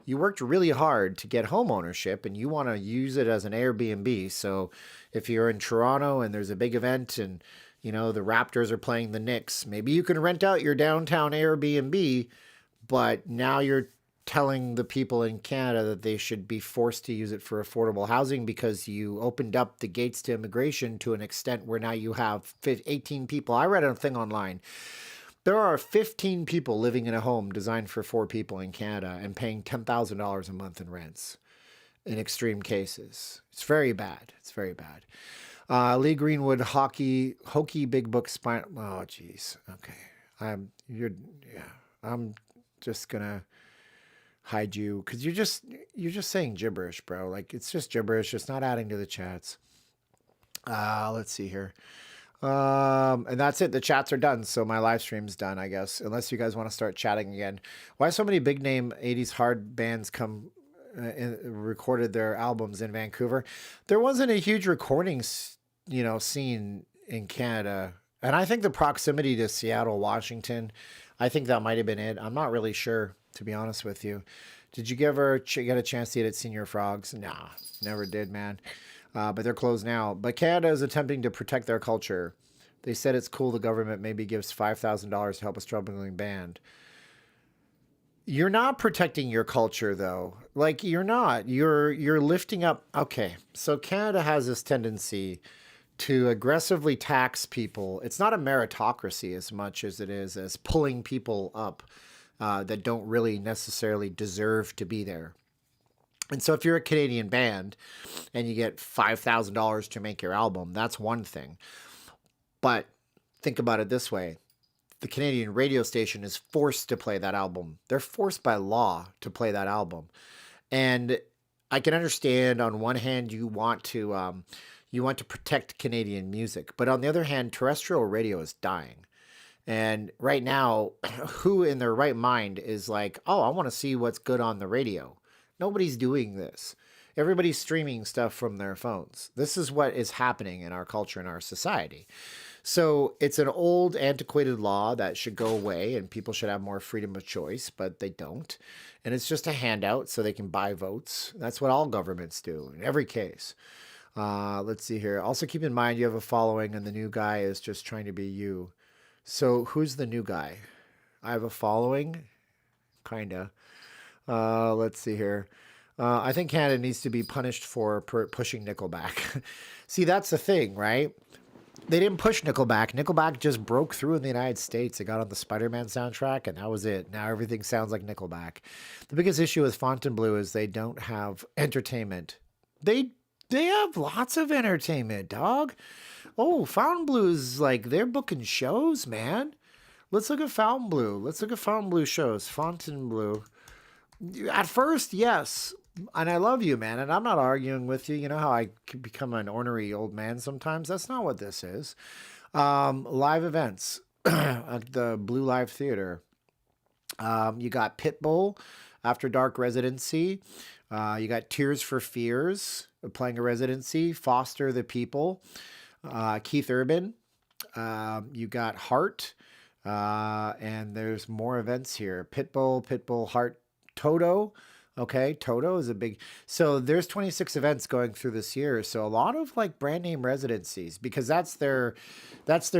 you worked really hard to get home ownership and you want to use it as an Airbnb. So if you're in Toronto and there's a big event and the Raptors are playing the Knicks, maybe you can rent out your downtown Airbnb, but now you're telling the people in Canada that they should be forced to use it for affordable housing because you opened up the gates to immigration to an extent where now you have 18 people. I read a thing online. There are 15 people living in a home designed for 4 people in Canada and paying $10,000 a month in rents in extreme cases. It's very bad. It's very bad. Lee Greenwood, hokey big book spine. Oh, geez. Okay. I'm just gonna hide you because you're just saying gibberish, bro. Like it's just gibberish. It's not adding to the chats. Let's see here. And that's it. The chats are done. So my live stream's done, I guess, unless you guys want to start chatting again. Why so many big name 80s hard bands come recorded their albums in Vancouver? There wasn't a huge recording, scene in Canada. And I think the proximity to Seattle, Washington, I think that might have been it. I'm not really sure, to be honest with you. Did you ever get a chance to eat at Senior Frogs? Nah, never did, man. But they're closed now. But Canada is attempting to protect their culture. They said it's cool the government maybe gives $5,000 to help a struggling band. You're not protecting your culture, though. Like, you're not. You're lifting up. Okay, so Canada has this tendency to aggressively tax people. It's not a meritocracy as much as it is as pulling people up that don't really necessarily deserve to be there. And so if you're a Canadian band and you get $5,000 to make your album, that's one thing. But think about it this way. The Canadian radio station is forced to play that album. They're forced by law to play that album. And I can understand on one hand you want to protect Canadian music, but on the other hand, terrestrial radio is dying. And right now, who in their right mind is like, oh, I want to see what's good on the radio? Nobody's doing this. Everybody's streaming stuff from their phones. This is what is happening in our culture and our society. So it's an old, antiquated law that should go away and people should have more freedom of choice, but they don't. And it's just a handout so they can buy votes. That's what all governments do in every case. Let's see here. Also keep in mind you have a following and the new guy is just trying to be you. So who's the new guy? I have a following? Kinda. Let's see here. I think Canada needs to be punished for pushing Nickelback. See, that's the thing, right? They didn't push Nickelback. Nickelback just broke through in the United States. It got on the Spider-Man soundtrack, and that was it. Now everything sounds like Nickelback. The biggest issue with Fontainebleau is they don't have entertainment. They have lots of entertainment, dog. Oh, Fontainebleau is like, they're booking shows, man. Let's look at Fontainebleau. Let's look at Fontainebleau shows. Fontainebleau. At first, yes. And I love you, man. And I'm not arguing with you. You know how I can become an ornery old man sometimes? That's not what this is. Live events at the Blue Live Theater. You got Pitbull, After Dark residency. You got Tears for Fears playing a residency. Foster the People. Keith Urban. You got Heart. And there's more events here. Pitbull, Heart, Toto. Okay, Toto is a big. So there's 26 events going through this year. So a lot of like brand name residencies because that's their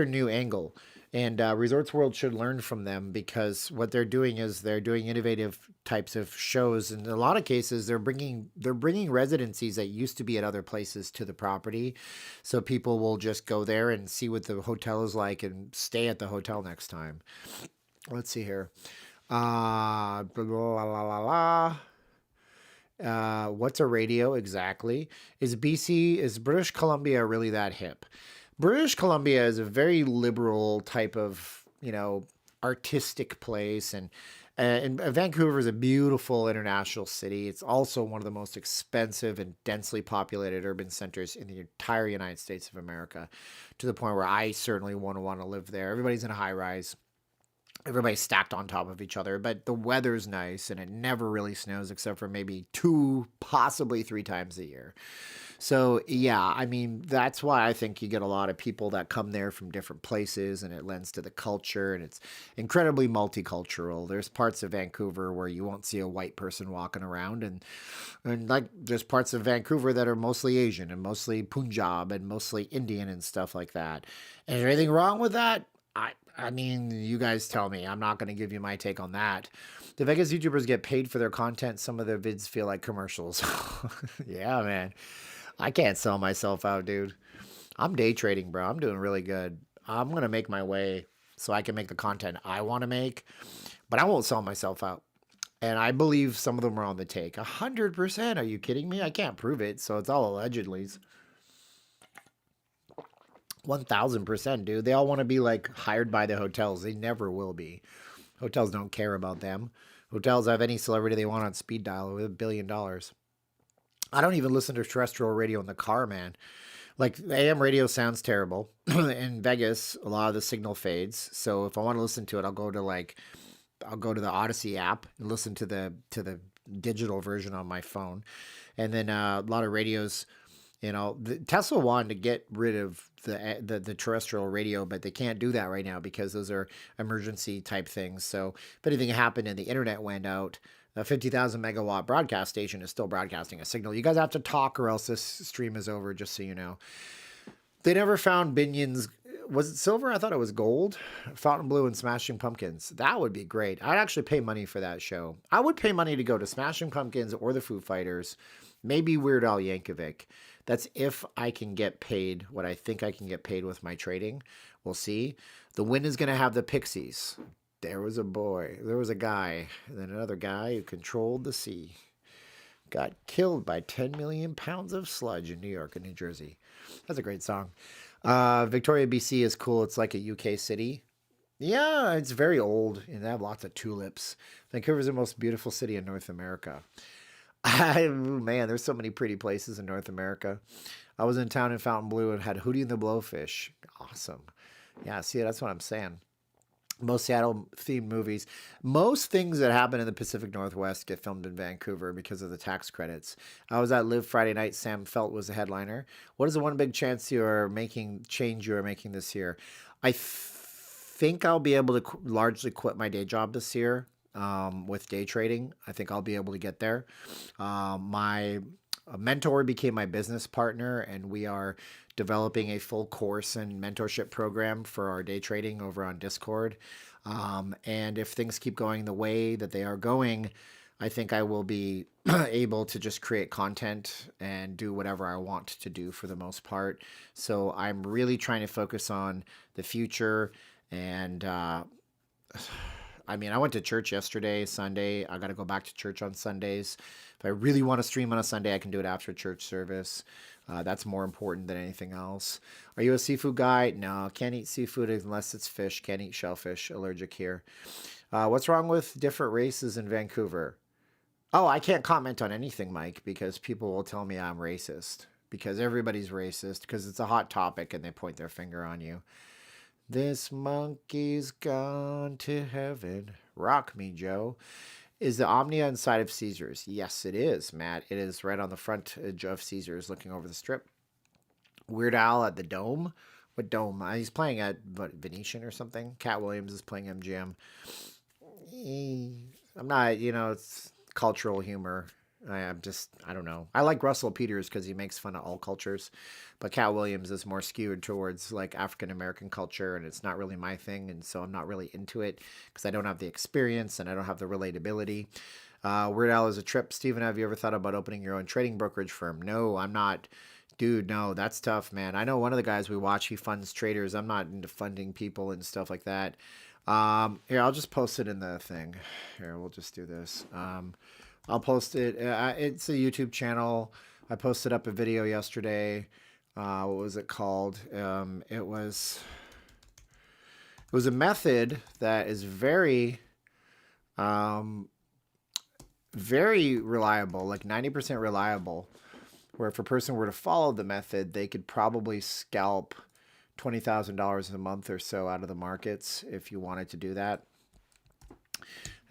new angle. And Resorts World should learn from them because what they're doing is they're doing innovative types of shows. And in a lot of cases, they're bringing residencies that used to be at other places to the property, so people will just go there and see what the hotel is like and stay at the hotel next time. Let's see here. Blah, blah, la, la, la. What's a radio exactly? Is British Columbia really that hip? British Columbia is a very liberal type of, artistic place. And Vancouver is a beautiful international city. It's also one of the most expensive and densely populated urban centers in the entire United States of America, to the point where I certainly want to live there. Everybody's in a high rise. Everybody's stacked on top of each other, but the weather's nice and it never really snows except for maybe two, possibly three times a year. So, yeah, I mean, that's why I think you get a lot of people that come there from different places and it lends to the culture and it's incredibly multicultural. There's parts of Vancouver where you won't see a white person walking around and like there's parts of Vancouver that are mostly Asian and mostly Punjab and mostly Indian and stuff like that. Is there anything wrong with that? I mean, you guys tell me. I'm not going to give you my take on that. The Vegas YouTubers get paid for their content. Some of their vids feel like commercials. Yeah, man. I can't sell myself out, dude. I'm day trading, bro. I'm doing really good. I'm going to make my way so I can make the content I want to make, but I won't sell myself out. And I believe some of them are on the take. 100%. Are you kidding me? I can't prove it, so it's all allegedly. 1000%, dude. They all want to be like hired by the hotels. They never will be. Hotels don't care about them. Hotels have any celebrity they want on speed dial with $1 billion. I don't even listen to terrestrial radio in the car, man. Like AM radio sounds terrible. In Vegas, a lot of the signal fades. So if I want to listen to it, I'll go to the Odyssey app and listen to the digital version on my phone. And then a lot of radios. Tesla wanted to get rid of the terrestrial radio, but they can't do that right now because those are emergency type things. So if anything happened and the internet went out, a 50,000 megawatt broadcast station is still broadcasting a signal. You guys have to talk or else this stream is over, just so you know. They never found Binion's. Was it silver? I thought it was gold. Fountain Blue and Smashing Pumpkins. That would be great. I'd actually pay money for that show. I would pay money to go to Smashing Pumpkins or the Foo Fighters, maybe Weird Al Yankovic. That's if I can get paid what I think I can get paid with my trading. We'll see. The win is going to have the Pixies. There was a guy, and then another guy who controlled the sea. Got killed by 10 million pounds of sludge in New York and New Jersey. That's a great song. Victoria, BC is cool. It's like a UK city. Yeah, it's very old, and they have lots of tulips. Vancouver's the most beautiful city in North America. Man, there's so many pretty places in North America. I was in town in Fountain Blue and had Hootie and the Blowfish. Awesome. Yeah, see, that's what I'm saying. Most Seattle-themed movies. Most things that happen in the Pacific Northwest get filmed in Vancouver because of the tax credits. I was at Live Friday night. Sam Felt was the headliner. What is the one big change you are making this year? I think I'll be able to largely quit my day job this year. With day trading, I think I'll be able to get there. My mentor became my business partner, and we are developing a full course and mentorship program for our day trading over on Discord. And if things keep going the way that they are going, I think I will be able to just create content and do whatever I want to do for the most part. So I'm really trying to focus on the future and, I mean, I went to church yesterday, Sunday. I got to go back to church on Sundays. If I really want to stream on a Sunday, I can do it after church service. That's more important than anything else. Are you a seafood guy? No, can't eat seafood unless it's fish. Can't eat shellfish. Allergic here. What's wrong with different races in Vancouver? Oh, I can't comment on anything, Mike, because people will tell me I'm racist. Because everybody's racist, because it's a hot topic and they point their finger on you. This monkey's gone to heaven. Rock me, Joe. Is the Omnia inside of Caesars? Yes, it is, Matt. It is right on the front edge of Caesars looking over the strip. Weird Al at the Dome? What Dome? He's playing at Venetian or something. Cat Williams is playing MGM. I'm not, it's cultural humor. I don't know. I like Russell Peters because he makes fun of all cultures, but Cat Williams is more skewed towards like African American culture, and it's not really my thing, and so I'm not really into it because I don't have the experience and I don't have the relatability. Weird Al is a trip. Steven, have you ever thought about opening your own trading brokerage firm? No, I'm not. Dude, no, that's tough, man. I know one of the guys we watch, he funds traders. I'm not into funding people and stuff like that. Here, I'll just post it in the thing. Here, we'll just do this. I'll post it. It's a YouTube channel. I posted up a video yesterday. What was it called? It was a method that is very, very reliable, like 90% reliable, where if a person were to follow the method, they could probably scalp $20,000 a month or so out of the markets if you wanted to do that.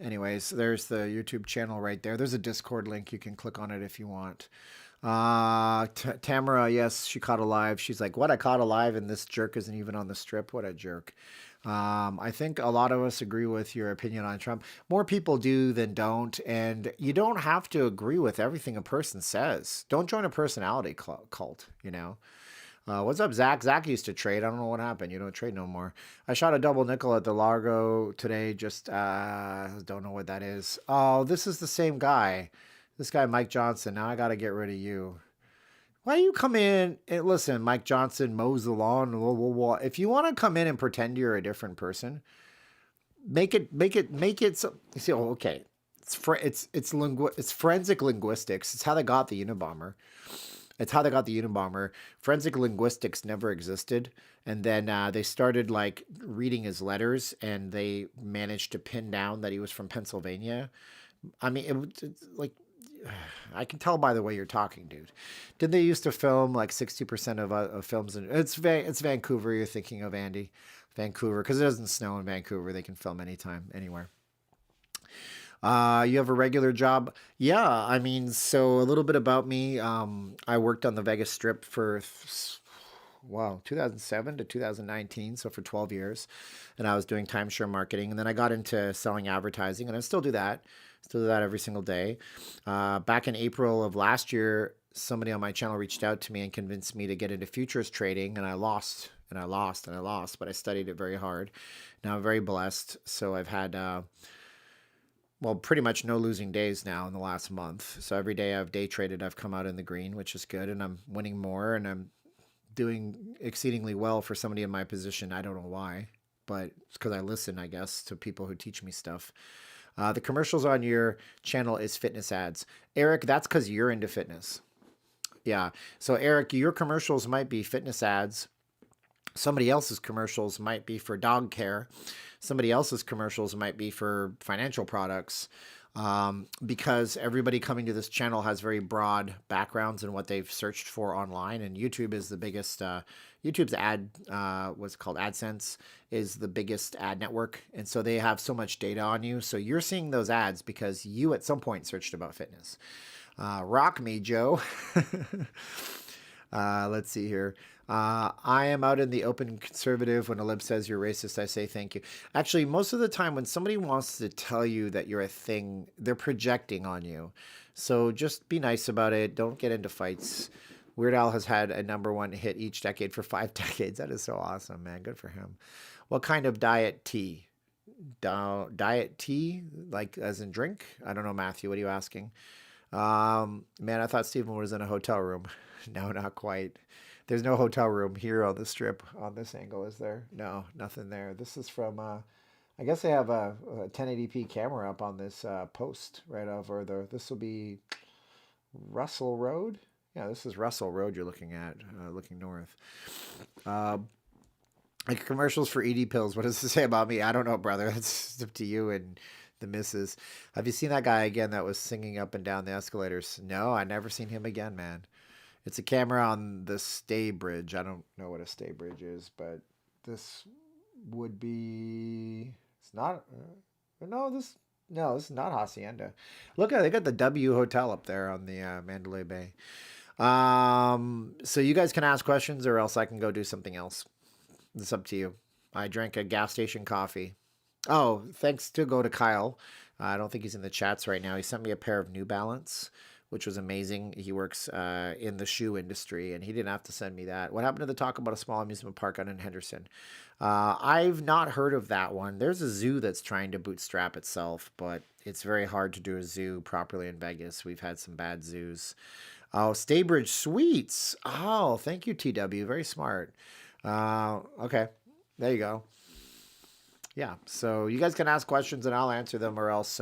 Anyways, there's the YouTube channel right there. There's a Discord link. You can click on it if you want. Tamara, yes, she caught a live. She's like, what? I caught a live and this jerk isn't even on the strip? What a jerk. I think a lot of us agree with your opinion on Trump. More people do than don't. And you don't have to agree with everything a person says. Don't join a personality cult, you know. What's up, Zach? Zach used to trade. I don't know what happened. You don't trade no more. I shot a double nickel at the Largo today. Just don't know what that is. Oh, this is the same guy. This guy, Mike Johnson. Now I got to get rid of you. Why you come in and listen, Mike Johnson mows the lawn. Blah, blah, blah. If you want to come in and pretend you're a different person, make it. So, you see, oh, okay. It's forensic linguistics. It's how they got the Unabomber. Forensic linguistics never existed. And then they started like reading his letters and they managed to pin down that he was from Pennsylvania. I mean, it's like, I can tell by the way you're talking, dude. Did they used to film like 60% of films? It's Vancouver you're thinking of, Andy. Vancouver, because it doesn't snow in Vancouver. They can film anytime, anywhere. You have a regular job? Yeah, I mean, so a little bit about me. I worked on the Vegas Strip for, 2007 to 2019, so for 12 years. And I was doing timeshare marketing. And then I got into selling advertising, and I still do that. Still do that every single day. Back in April of last year, somebody on my channel reached out to me and convinced me to get into futures trading, and I lost, but I studied it very hard. Now I'm very blessed. So I've had... pretty much no losing days now in the last month. So every day I've day traded, I've come out in the green, which is good. And I'm winning more and I'm doing exceedingly well for somebody in my position. I don't know why, but it's because I listen, I guess, to people who teach me stuff. The commercials on your channel is fitness ads. Eric, that's because you're into fitness. Yeah. So Eric, your commercials might be fitness ads. Somebody else's commercials might be for dog care. Somebody else's commercials might be for financial products, because everybody coming to this channel has very broad backgrounds in what they've searched for online. And YouTube is the biggest, YouTube's what's it called? AdSense is the biggest ad network. And so they have so much data on you. So you're seeing those ads because you at some point searched about fitness. Rock me, Joe. Let's see here. I am out in the open conservative. When a lib says you're racist, I say thank you. Actually, most of the time when somebody wants to tell you that you're a thing, they're projecting on you. So just be nice about it. Don't get into fights. Weird Al has had a #1 hit each decade for 5 decades. That is so awesome, man. Good for him. What kind of diet tea? Diet tea? Like as in drink? I don't know, Matthew. What are you asking? Man, I thought Steven was in a hotel room. No, not quite. There's no hotel room here on the strip on this angle, is there? No, nothing there. This is from, I guess they have a 1080p camera up on this post right over there. This will be Russell Road. Yeah, this is Russell Road you're looking at, looking north. Like commercials for ED pills. What does this say about me? I don't know, brother. It's up to you and the missus. Have you seen that guy again that was singing up and down the escalators? No, I never seen him again, man. It's a camera on the stay bridge. I don't know what a stay bridge is, but this would be, it's not, this is not Hacienda. Look, they got the W Hotel up there on the Mandalay Bay. So you guys can ask questions or else I can go do something else. It's up to you. I drank a gas station coffee. Oh, thanks to go to Kyle. I don't think he's in the chats right now. He sent me a pair of New Balance, which was amazing. He works in the shoe industry, and he didn't have to send me that. What happened to the talk about a small amusement park out in Henderson? I've not heard of that one. There's a zoo that's trying to bootstrap itself, but it's very hard to do a zoo properly in Vegas. We've had some bad zoos. Oh, Staybridge Sweets. Oh, thank you, TW. Very smart. Okay, there you go. Yeah, so you guys can ask questions and I'll answer them, or else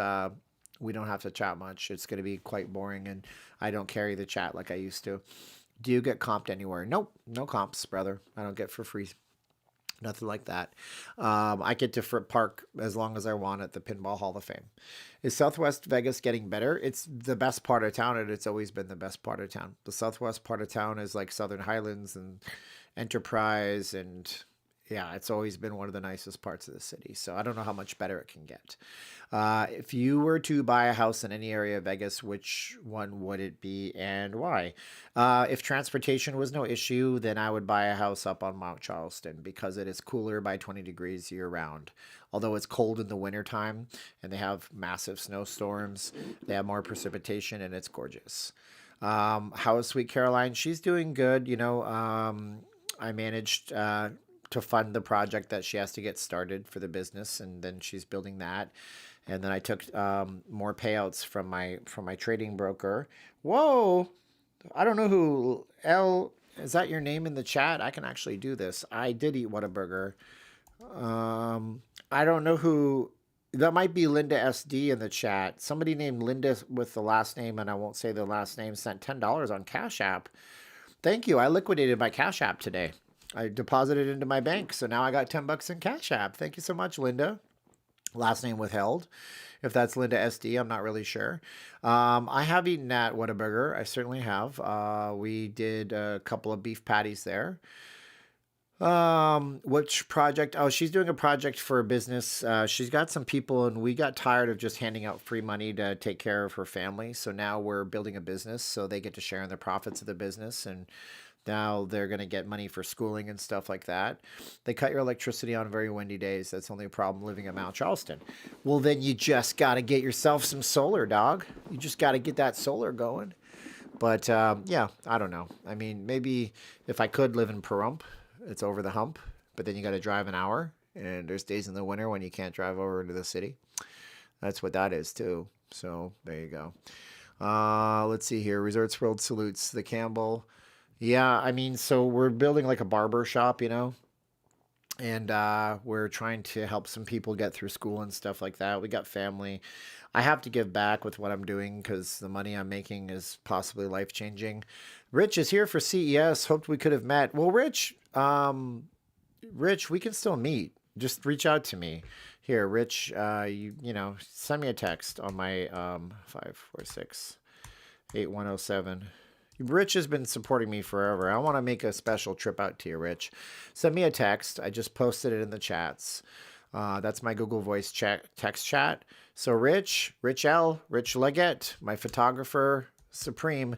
we don't have to chat much. It's going to be quite boring, and I don't carry the chat like I used to. Do you get comped anywhere? Nope, no comps, brother. I don't get for free. Nothing like that. I get to park as long as I want at the Pinball Hall of Fame. Is Southwest Vegas getting better? It's the best part of town, and it's always been the best part of town. The southwest part of town is like Southern Highlands and Enterprise, and yeah, it's always been one of the nicest parts of the city. So I don't know how much better it can get. If you were to buy a house in any area of Vegas, which one would it be and why? If transportation was no issue, then I would buy a house up on Mount Charleston because it is cooler by 20 degrees year round. Although it's cold in the wintertime and they have massive snowstorms, they have more precipitation and it's gorgeous. How is Sweet Caroline? She's doing good. I managed to fund the project that she has to get started for the business, and then she's building that. And then I took more payouts from my trading broker. Whoa, I don't know who L is. That your name in the chat? I can actually do this. I did eat Whataburger. I don't know who. That might be Linda SD in the chat. Somebody named Linda with the last name, and I won't say the last name, sent $10 on Cash App. Thank you. I liquidated my Cash App today. I deposited into my bank, so now I got $10 in Cash App. Thank you so much, Linda. Last name withheld. If that's Linda SD, I'm not really sure. I have eaten at Whataburger. I certainly have. We did a couple of beef patties there. Which project? Oh, she's doing a project for a business. She's got some people, and we got tired of just handing out free money to take care of her family. So now we're building a business, so they get to share in the profits of the business, and now they're going to get money for schooling and stuff like that. They cut your electricity on very windy days. That's only a problem living in Mount Charleston. Well, then you just got to get yourself some solar, dog. You just got to get that solar going. But yeah, I don't know. I mean, maybe if I could live in Pahrump, it's over the hump, but then you got to drive an hour, and there's days in the winter when you can't drive over into the city. That's what that is too. So there you go. Let's see here. Resorts World salutes the Campbell. Yeah, I mean, so we're building like a barber shop, and we're trying to help some people get through school and stuff like that. We got family. I have to give back with what I'm doing because the money I'm making is possibly life-changing. Rich is here for CES. Hoped we could have met. Well, Rich, we can still meet. Just reach out to me. Here, Rich, send me a text on my 546-8107. Rich has been supporting me forever. I want to make a special trip out to you, Rich. Send me a text. I just posted it in the chats. That's my Google Voice text chat. So Rich Leggett, my photographer supreme,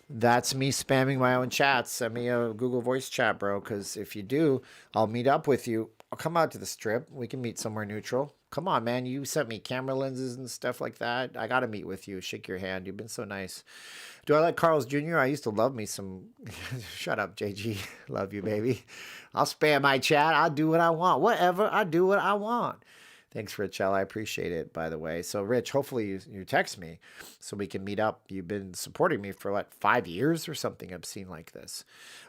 that's me spamming my own chats. Send me a Google Voice chat, bro, because if you do, I'll meet up with you. I'll come out to the strip. We can meet somewhere neutral. Come on, man. You sent me camera lenses and stuff like that. I got to meet with you. Shake your hand. You've been so nice. Do I like Carl's Jr.? I used to love me some. Shut up, JG. Love you, baby. I'll spam my chat. I'll do what I want. Whatever. I do what I want. Thanks, Rich L. I appreciate it, by the way. So, Rich, hopefully you text me so we can meet up. You've been supporting me for, 5 years or something obscene like this.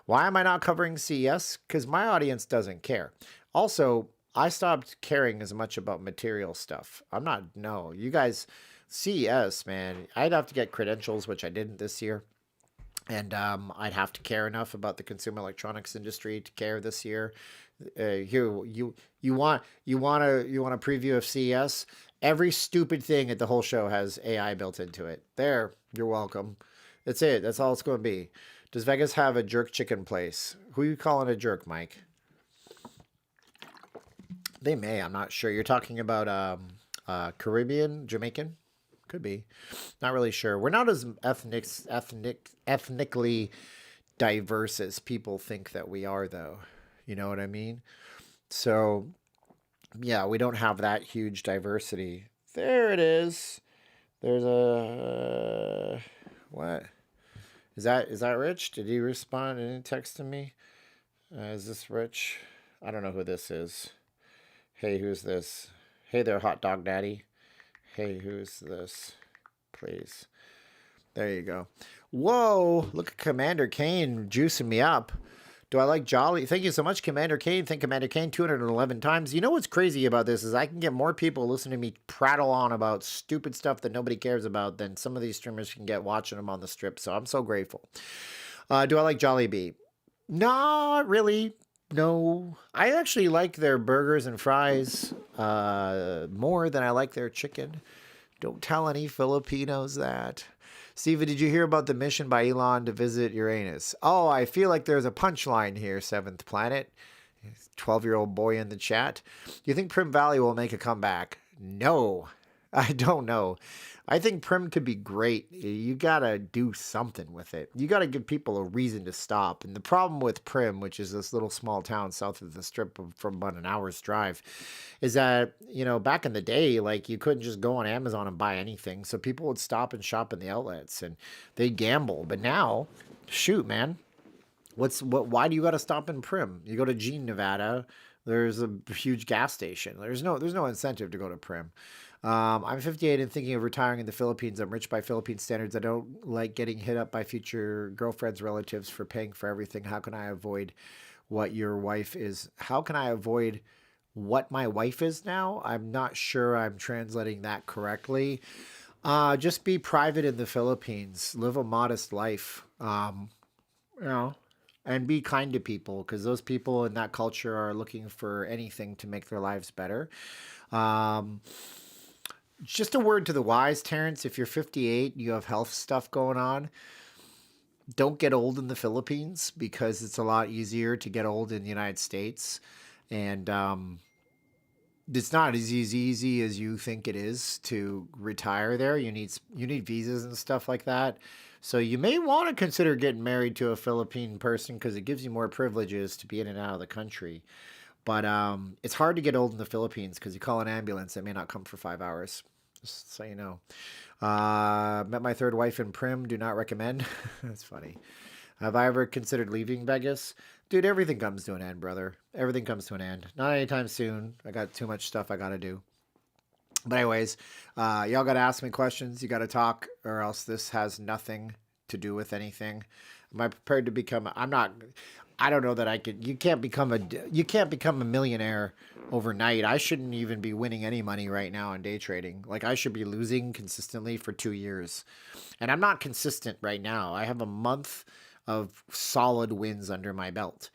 Why am I not covering CES? Because my audience doesn't care. Also, I stopped caring as much about material stuff. You guys, CES, man, I'd have to get credentials, which I didn't this year. And I'd have to care enough about the consumer electronics industry to care this year. You want a preview of CES? Every stupid thing at the whole show has AI built into it. There, you're welcome. That's it. That's all it's going to be. Does Vegas have a jerk chicken place? Who are you calling a jerk, Mike? They may. I'm not sure. You're talking about Caribbean, Jamaican? Could be. Not really sure. We're not as ethnically diverse as people think that we are, though. You know what I mean? So, yeah, we don't have that huge diversity. There it is. There's a what? Is that Rich? Did he respond? Did he text to me? Is this Rich? I don't know who this is. Hey, who's this? Hey there, hot dog daddy. Hey, who's this? Please. There you go. Whoa, look at Commander Kane juicing me up. Do I like Jolly? Thank you so much, Commander Kane. Thank Commander Kane 211 times. You know what's crazy about this is I can get more people listening to me prattle on about stupid stuff that nobody cares about than some of these streamers can get watching them on the strip. So I'm so grateful. Do I like Jollibee? Not really. No. I actually like their burgers and fries more than I like their chicken. Don't tell any Filipinos that. Steven, did you hear about the mission by Elon to visit Uranus? Oh, I feel like there's a punchline here, Seventh Planet. 12-year-old boy in the chat. Do you think Prim Valley will make a comeback? No, I don't know. I think Prim could be great. You got to do something with it. You got to give people a reason to stop. And the problem with Prim, which is this little small town south of the strip from about an hour's drive, is that, you know, back in the day, like you couldn't just go on Amazon and buy anything. So people would stop and shop in the outlets and they gamble. But now, shoot, man, why do you got to stop in Prim? You go to Jean, Nevada. There's a huge gas station. There's no incentive to go to Prim. I'm 58 and thinking of retiring in the Philippines. I'm rich by Philippine standards. I don't like getting hit up by future girlfriends, relatives for paying for everything. How can I avoid what your wife is? How can I avoid what my wife is now? I'm not sure I'm translating that correctly. Just be private in the Philippines. Live a modest life. You know, and be kind to people because those people in that culture are looking for anything to make their lives better. Um, just a word to the wise, Terrence. If you're 58, you have health stuff going on. Don't get old in the Philippines because it's a lot easier to get old in the United States, and it's not as easy as you think it is to retire there. You need visas and stuff like that. So you may want to consider getting married to a Philippine person because it gives you more privileges to be in and out of the country. But it's hard to get old in the Philippines because you call an ambulance, it may not come for 5 hours. Just so you know. Met my third wife in Prim. Do not recommend. That's funny. Have I ever considered leaving Vegas? Dude, everything comes to an end, brother. Everything comes to an end. Not anytime soon. I got too much stuff I got to do. But anyways, y'all got to ask me questions. You got to talk or else this has nothing to do with anything. Am I prepared to become, I don't know that I could, you can't become a millionaire overnight. I shouldn't even be winning any money right now in day trading. Like I should be losing consistently for 2 years. And I'm not consistent right now. I have a month of solid wins under my belt.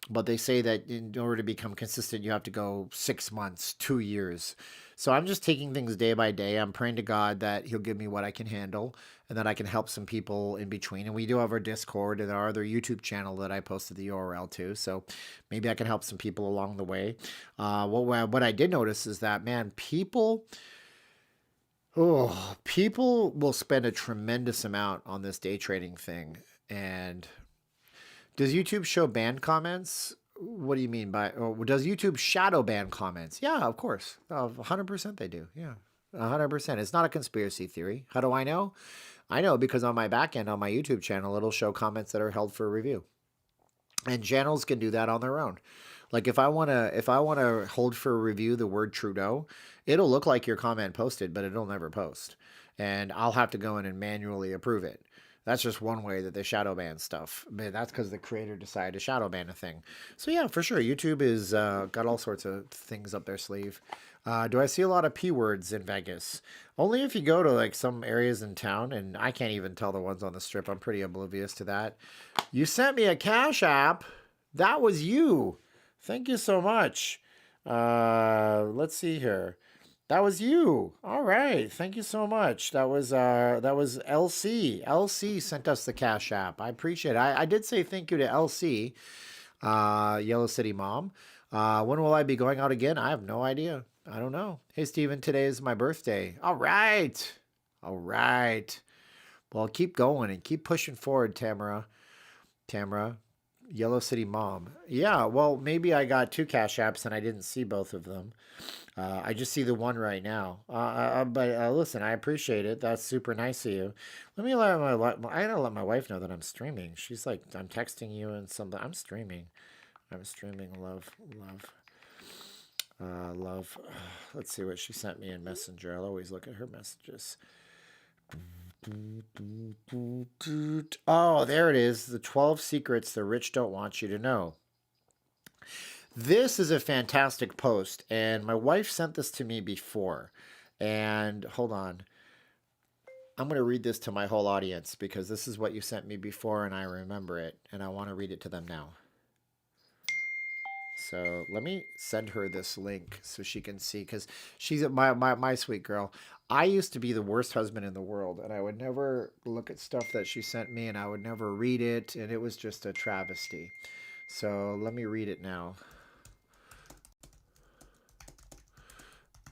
But they say that in order to become consistent, you have to go 6 months, 2 years. So I'm just taking things day by day. I'm praying to God that he'll give me what I can handle and that I can help some people in between. And we do have our Discord and our other YouTube channel that I posted the URL to. So maybe I can help some people along the way. What I did notice is that, man, people will spend a tremendous amount on this day trading thing. And does YouTube show banned comments? What do you mean by, or does YouTube shadow ban comments? Yeah, of course. 100% they do. Yeah, 100%. It's not a conspiracy theory. How do I know? I know because on my back end, on my YouTube channel, it'll show comments that are held for review. And channels can do that on their own. Like if I want to hold for review the word Trudeau, it'll look like your comment posted, but it'll never post. And I'll have to go in and manually approve it. That's just one way that they shadow ban stuff. But that's because the creator decided to shadow ban a thing. So yeah, for sure. YouTube is got all sorts of things up their sleeve. Do I see a lot of P words in Vegas? Only if you go to like some areas in town, and I can't even tell the ones on the strip. I'm pretty oblivious to that. You sent me a Cash App. That was you. Thank you so much. Let's see here. That was you. All right. Thank you so much. That was LC. LC sent us the Cash App. I appreciate it. I did say thank you to LC, Yellow City Mom. When will I be going out again? I have no idea. I don't know. Hey, Steven, today is my birthday. All right. All right. Well, keep going and keep pushing forward, Tamara. Tamara. Yellow City Mom. Yeah, well, maybe I got two Cash Apps and I didn't see both of them. I just see the one right now. But listen, I appreciate it. That's super nice of you. Let me let I gotta let my wife know that I'm streaming. She's like, I'm texting you and something. I'm streaming. I'm streaming. Love, love, love. Let's see what she sent me in Messenger. I'll always look at her messages. Oh, there it is. The 12 secrets the rich don't want you to know. This is a fantastic post, and my wife sent this to me before. And hold on. I'm going to read this to my whole audience because this is what you sent me before, and I remember it, and I want to read it to them now. So let me send her this link so she can see, because she's my sweet girl. I used to be the worst husband in the world, and I would never look at stuff that she sent me, and I would never read it, and it was just a travesty. So let me read it now.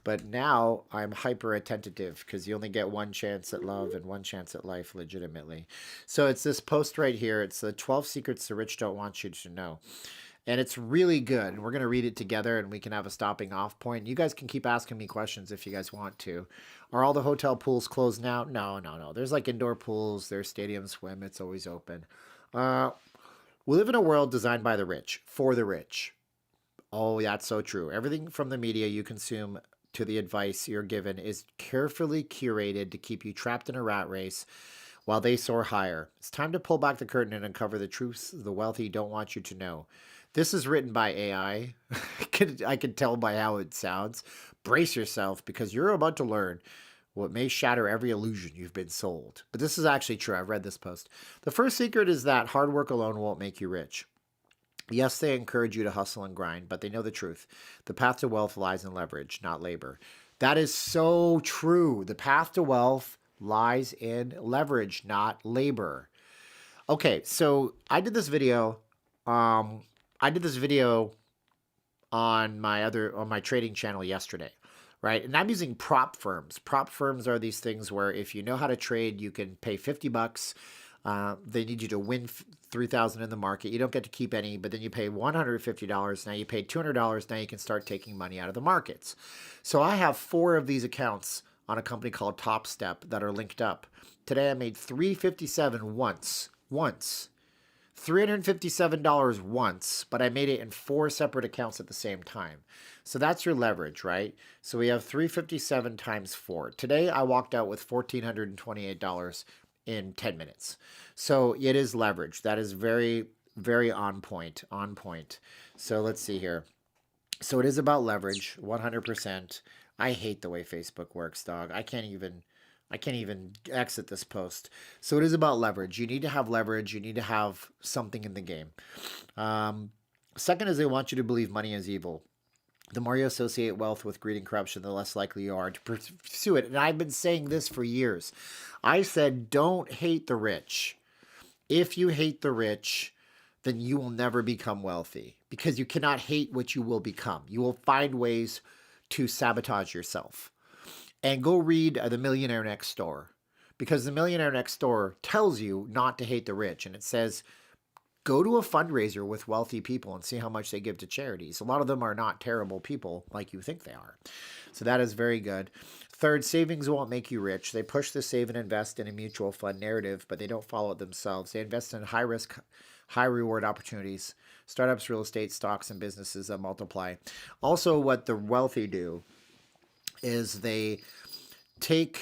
But now I'm hyper attentive because you only get one chance at love and one chance at life legitimately. So it's this post right here. It's the 12 secrets the rich don't want you to know. And it's really good. We're going to read it together and we can have a stopping off point. You guys can keep asking me questions if you guys want to. Are all the hotel pools closed now? No, no, no. There's like indoor pools. There's stadium swim. It's always open. We live in a world designed by the rich, for the rich. Oh, that's so true. Everything from the media you consume to the advice you're given is carefully curated to keep you trapped in a rat race while they soar higher. It's time to pull back the curtain and uncover the truths the wealthy don't want you to know. This is written by AI. I can tell by how it sounds. Brace yourself because you're about to learn what may shatter every illusion you've been sold. But this is actually true. I've read this post. The first secret is that hard work alone won't make you rich. Yes, they encourage you to hustle and grind, but they know the truth. The path to wealth lies in leverage, not labor. That is so true. The path to wealth lies in leverage, not labor. Okay, so I did this video. I did this video on my trading channel yesterday, right? And I'm using prop firms. Prop firms are these things where if you know how to trade, you can pay $50. They need you to win 3,000 in the market. You don't get to keep any, but then you pay $150. Now you pay $200. Now you can start taking money out of the markets. So I have 4 of these accounts on a company called Top Step that are linked up. Today I made $357 once. $357 once, but I made it in 4 separate accounts at the same time. So that's your leverage, right? So we have $357 times 4. Today I walked out with $1,428 in 10 minutes. So it is leverage. That is very, very on point. So let's see here. So it is about leverage, 100%. I hate the way Facebook works, dog. I can't even exit this post. So it is about leverage. You need to have leverage. You need to have something in the game. Second is they want you to believe money is evil. The more you associate wealth with greed and corruption, the less likely you are to pursue it. And I've been saying this for years. I said, don't hate the rich. If you hate the rich, then you will never become wealthy because you cannot hate what you will become. You will find ways to sabotage yourself. And go read The Millionaire Next Door, because The Millionaire Next Door tells you not to hate the rich. And it says, go to a fundraiser with wealthy people and see how much they give to charities. A lot of them are not terrible people like you think they are. So that is very good. Third, savings won't make you rich. They push the save and invest in a mutual fund narrative, but they don't follow it themselves. They invest in high risk, high reward opportunities, startups, real estate, stocks, and businesses that multiply. Also, what the wealthy do is they take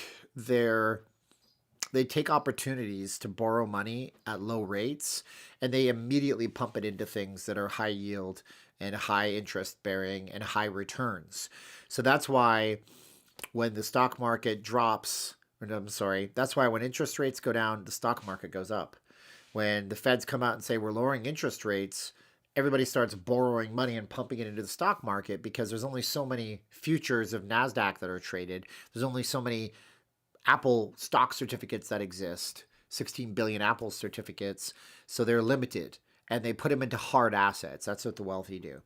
opportunities to borrow money at low rates and they immediately pump it into things that are high yield and high interest bearing and high returns. So that's why when the stock market drops, that's why when interest rates go down, the stock market goes up. When the feds come out and say we're lowering interest rates, everybody starts borrowing money and pumping it into the stock market because there's only so many futures of NASDAQ that are traded. There's only so many Apple stock certificates that exist, 16 billion Apple certificates. So they're limited and they put them into hard assets. That's what the wealthy do.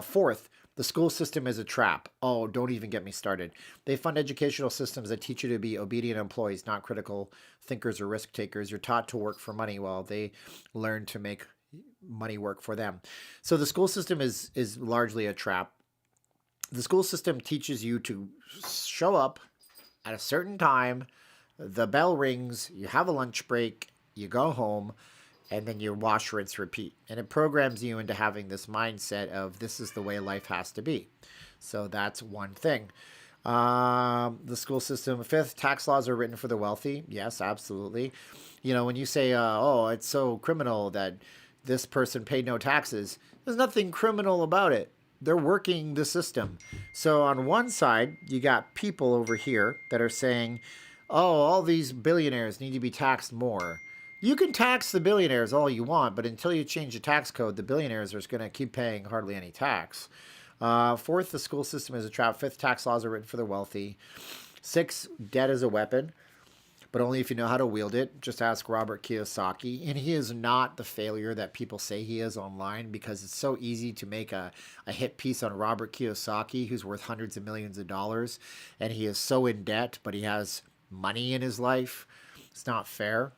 Fourth, the school system is a trap. Oh, don't even get me started. They fund educational systems that teach you to be obedient employees, not critical thinkers or risk takers. You're taught to work for money while they learn to make money work for them. So the school system is largely a trap. The school system teaches you to show up at a certain time, the bell rings, you have a lunch break, you go home, and then you wash, rinse, repeat. And it programs you into having this mindset of this is the way life has to be. So that's one thing. The school system. Fifth, tax laws are written for the wealthy. Yes, absolutely. You know, when you say, oh, it's so criminal that this person paid no taxes, there's nothing criminal about it. They're working the system. So on one side, you got people over here that are saying, oh, all these billionaires need to be taxed more. You can tax the billionaires all you want, but until you change the tax code, the billionaires are going to keep paying hardly any tax. Fourth, the school system is a trap. Fifth, tax laws are written for the wealthy. Six, debt is a weapon, but only if you know how to wield it. Just ask Robert Kiyosaki. And he is not the failure that people say he is online, because it's so easy to make a hit piece on Robert Kiyosaki, who's worth hundreds of millions of dollars, and he is so in debt, but he has money in his life. It's not fair.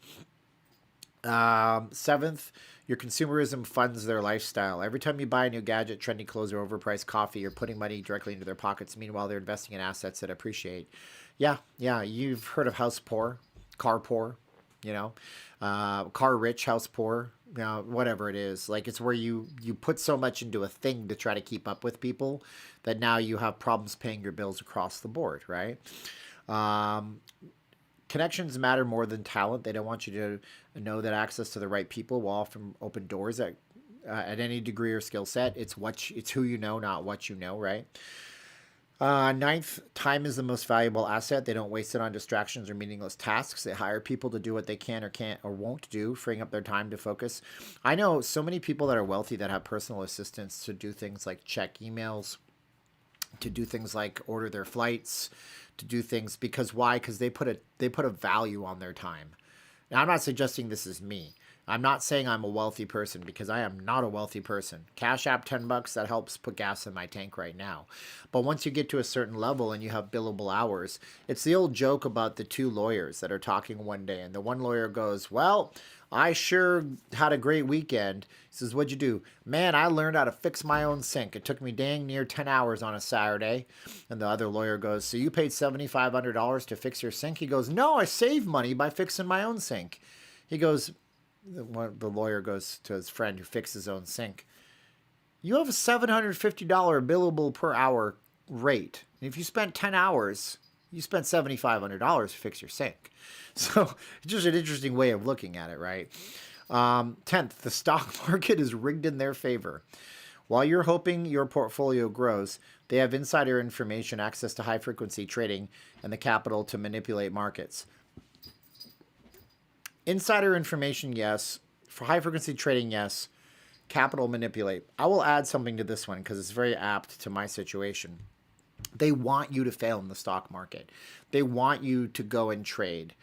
Seventh, your consumerism funds their lifestyle. Every time you buy a new gadget, trendy clothes, or overpriced coffee, you're putting money directly into their pockets. Meanwhile, they're investing in assets that appreciate. Yeah, you've heard of house poor, car poor, car rich, house poor, whatever it is. Like, it's where you put so much into a thing to try to keep up with people that now you have problems paying your bills across the board, right? Connections matter more than talent. They don't want you to know that access to the right people will often open doors at any degree or skill set. It's who you know, not what you know, right? Ninth, time is the most valuable asset. They don't waste it on distractions or meaningless tasks. They hire people to do what they can or can't or won't do, freeing up their time to focus. I know so many people that are wealthy that have personal assistants to do things like check emails, to do things like order their flights, to do things because why? Because they put a value on their time. Now, I'm not suggesting this is me. I'm not saying I'm a wealthy person, because I am not a wealthy person. Cash app $10, that helps put gas in my tank right now. But once you get to a certain level and you have billable hours, it's the old joke about the two lawyers that are talking one day, and the one lawyer goes, well, I sure had a great weekend. He says, what'd you do? Man, I learned how to fix my own sink. It took me dang near 10 hours on a Saturday. And the other lawyer goes, so you paid $7,500 to fix your sink? He goes, no, I saved money by fixing my own sink. He goes, the lawyer goes to his friend who fixed his own sink, you have a $750 billable per hour rate. And if you spent 10 hours, you spent $7,500 to fix your sink. So it's just an interesting way of looking at it, right? 10th, the stock market is rigged in their favor. While you're hoping your portfolio grows, they have insider information, access to high-frequency trading, and the capital to manipulate markets. Insider information, yes. For high-frequency trading, yes. Capital manipulate. I will add something to this one because it's very apt to my situation. They want you to fail in the stock market. They want you to go and trade.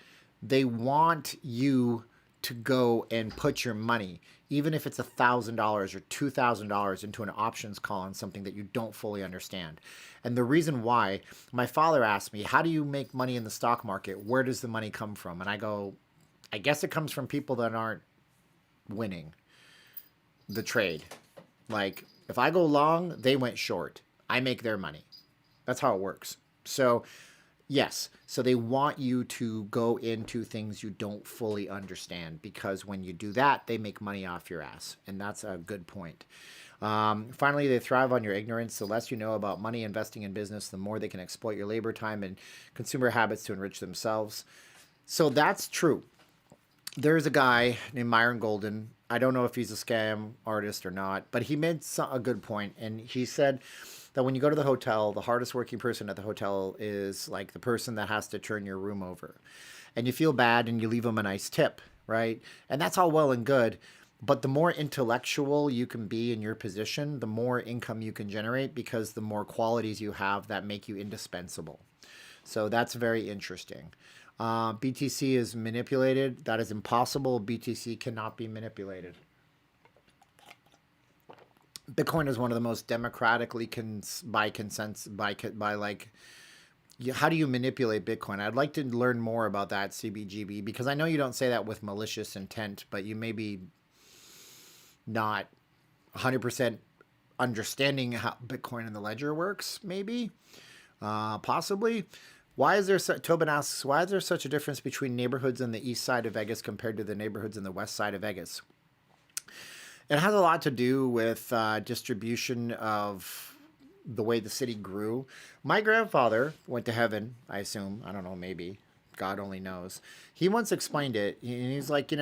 They want you to go and put your money, even if it's $1,000 or $2,000, into an options call on something that you don't fully understand. And the reason why, my father asked me, how do you make money in the stock market? Where does the money come from? And I go, I guess it comes from people that aren't winning the trade. Like, if I go long, they went short. I make their money. That's how it works. So, yes. So they want you to go into things you don't fully understand, because when you do that, they make money off your ass. And that's a good point. Finally, they thrive on your ignorance. The less you know about money, investing in business, the more they can exploit your labor time and consumer habits to enrich themselves. So that's true. There's a guy named Myron Golden. I don't know if he's a scam artist or not, but he made a good point. And he said that when you go to the hotel, the hardest working person at the hotel is like the person that has to turn your room over. And you feel bad and you leave them a nice tip, right? And that's all well and good. But the more intellectual you can be in your position, the more income you can generate, because the more qualities you have that make you indispensable. So that's very interesting. BTC is manipulated. That is impossible. BTC cannot be manipulated. Bitcoin is one of the most democratically by consensus, how do you manipulate Bitcoin? I'd like to learn more about that, CBGB, because I know you don't say that with malicious intent, but you maybe not 100% understanding how Bitcoin and the ledger works, maybe, possibly. Why is there, Tobin asks, why is there such a difference between neighborhoods in the east side of Vegas compared to the neighborhoods in the west side of Vegas? It has a lot to do with distribution of the way the city grew. My grandfather went to heaven, I assume. I don't know, maybe. God only knows. He once explained it. And he's like,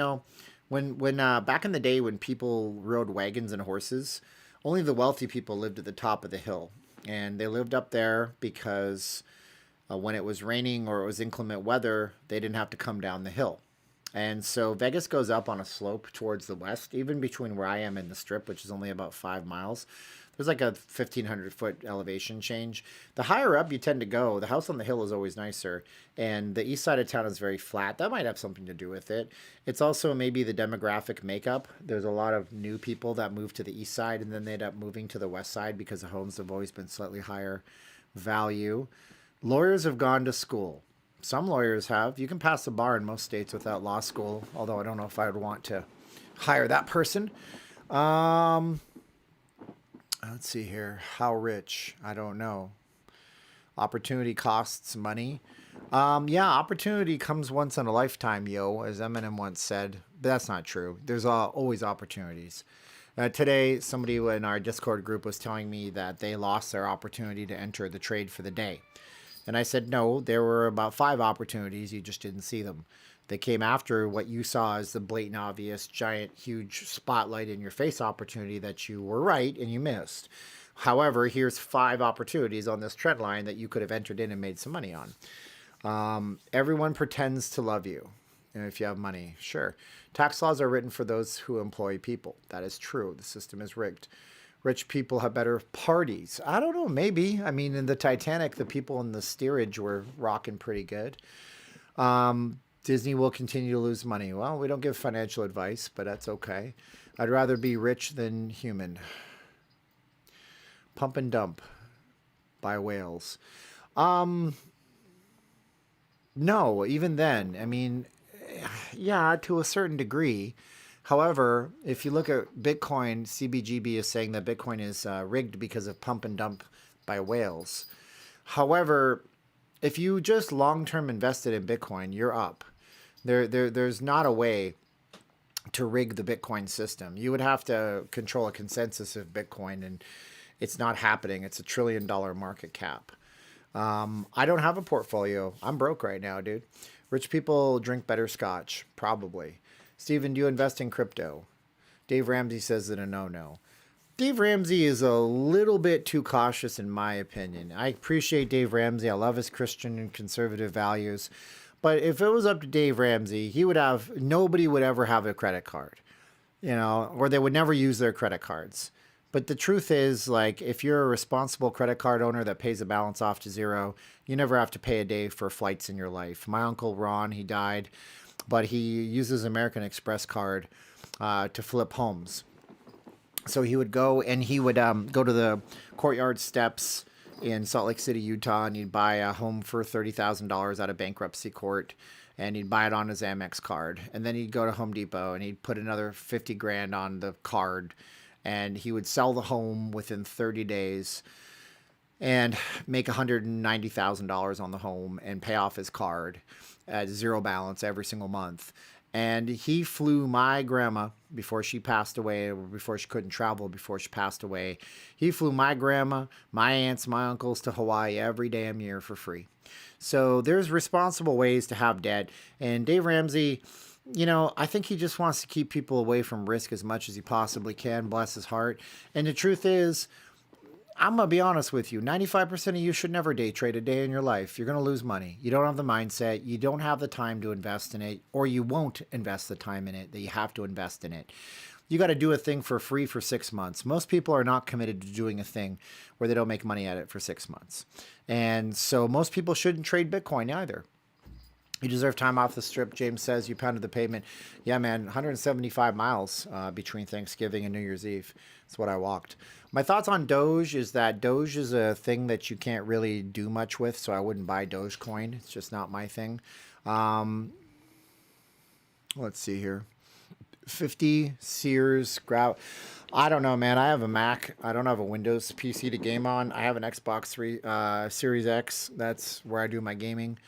when back in the day when people rode wagons and horses, only the wealthy people lived at the top of the hill. And they lived up there because when it was raining or it was inclement weather, they didn't have to come down the hill. And so Vegas goes up on a slope towards the west, even between where I am and the Strip, which is only about 5 miles. There's like a 1,500-foot elevation change. The higher up you tend to go, the house on the hill is always nicer, and the east side of town is very flat. That might have something to do with it. It's also maybe the demographic makeup. There's a lot of new people that move to the east side, and then they end up moving to the west side because the homes have always been slightly higher value. Lawyers have gone to school. Some lawyers have. You can pass the bar in most states without law school, although I don't know if I would want to hire that person. Let's see here. How rich? I don't know. Opportunity costs money. Yeah, opportunity comes once in a lifetime, yo, as Eminem once said. But that's not true. There's always opportunities. Today, somebody in our Discord group was telling me that they lost their opportunity to enter the trade for the day. And I said, no, there were about 5 opportunities. You just didn't see them. They came after what you saw as the blatant, obvious, giant, huge spotlight in your face opportunity that you were right and you missed. However, here's 5 opportunities on this trend line that you could have entered in and made some money on. Everyone pretends to love you. And if you have money, sure. Tax laws are written for those who employ people. That is true. The system is rigged. Rich people have better parties. I don't know, maybe. I mean, in the Titanic, the people in the steerage were rocking pretty good. Disney will continue to lose money. Well, we don't give financial advice, but that's okay. I'd rather be rich than human. Pump and Dump by whales. No, even then, I mean, yeah, to a certain degree. However, if you look at Bitcoin, CBGB is saying that Bitcoin is rigged because of pump and dump by whales. However, if you just long-term invested in Bitcoin, you're up. There's not a way to rig the Bitcoin system. You would have to control a consensus of Bitcoin, and it's not happening. It's $1 trillion market cap. I don't have a portfolio. I'm broke right now, dude. Rich people drink better scotch, probably. Steven, do you invest in crypto? Dave Ramsey says that a no-no. Dave Ramsey is a little bit too cautious in my opinion. I appreciate Dave Ramsey. I love his Christian and conservative values. But if it was up to Dave Ramsey, nobody would ever have a credit card, or they would never use their credit cards. But the truth is, like, if you're a responsible credit card owner that pays a balance off to zero, you never have to pay a day for flights in your life. My uncle Ron, he died, but he uses American Express card to flip homes. So he would go and he would go to the Courtyard Steps in Salt Lake City, Utah, and he'd buy a home for $30,000 out of bankruptcy court, and he'd buy it on his Amex card. And then he'd go to Home Depot and he'd put another 50 grand on the card, and he would sell the home within 30 days and make $190,000 on the home and pay off his card at zero balance every single month. And he flew my grandma before she passed away, or before she couldn't travel, before she passed away. He flew my grandma, my aunts, my uncles to Hawaii every damn year for free. So there's responsible ways to have debt. And Dave Ramsey, I think he just wants to keep people away from risk as much as he possibly can, bless his heart. And the truth is, I'm going to be honest with you. 95% of you should never day trade a day in your life. You're going to lose money. You don't have the mindset. You don't have the time to invest in it, or you won't invest the time in it that you have to invest in it. You got to do a thing for free for 6 months. Most people are not committed to doing a thing where they don't make money at it for 6 months. And so most people shouldn't trade Bitcoin either. You deserve time off the Strip, James says. You pounded the pavement. Yeah, man, 175 miles between Thanksgiving and New Year's Eve. That's what I walked. My thoughts on Doge is that Doge is a thing that you can't really do much with, so I wouldn't buy Dogecoin. It's just not my thing. Let's see here. 50 Sears grab. I don't know, man. I have a Mac. I don't have a Windows PC to game on. I have an Xbox 3 Series X. That's where I do my gaming.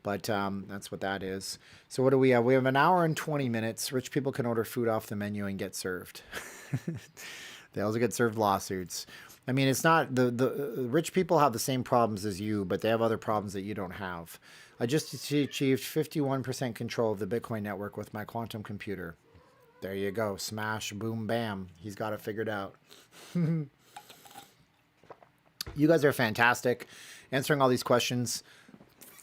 But that's what that is. So what do we have? We have an hour and 20 minutes. Rich people can order food off the menu and get served. They also get served lawsuits. I mean, it's not the rich people have the same problems as you, but they have other problems that you don't have. I just achieved 51% control of the Bitcoin network with my quantum computer. There you go. Smash, boom, bam. He's got it figured out. You guys are fantastic. Answering all these questions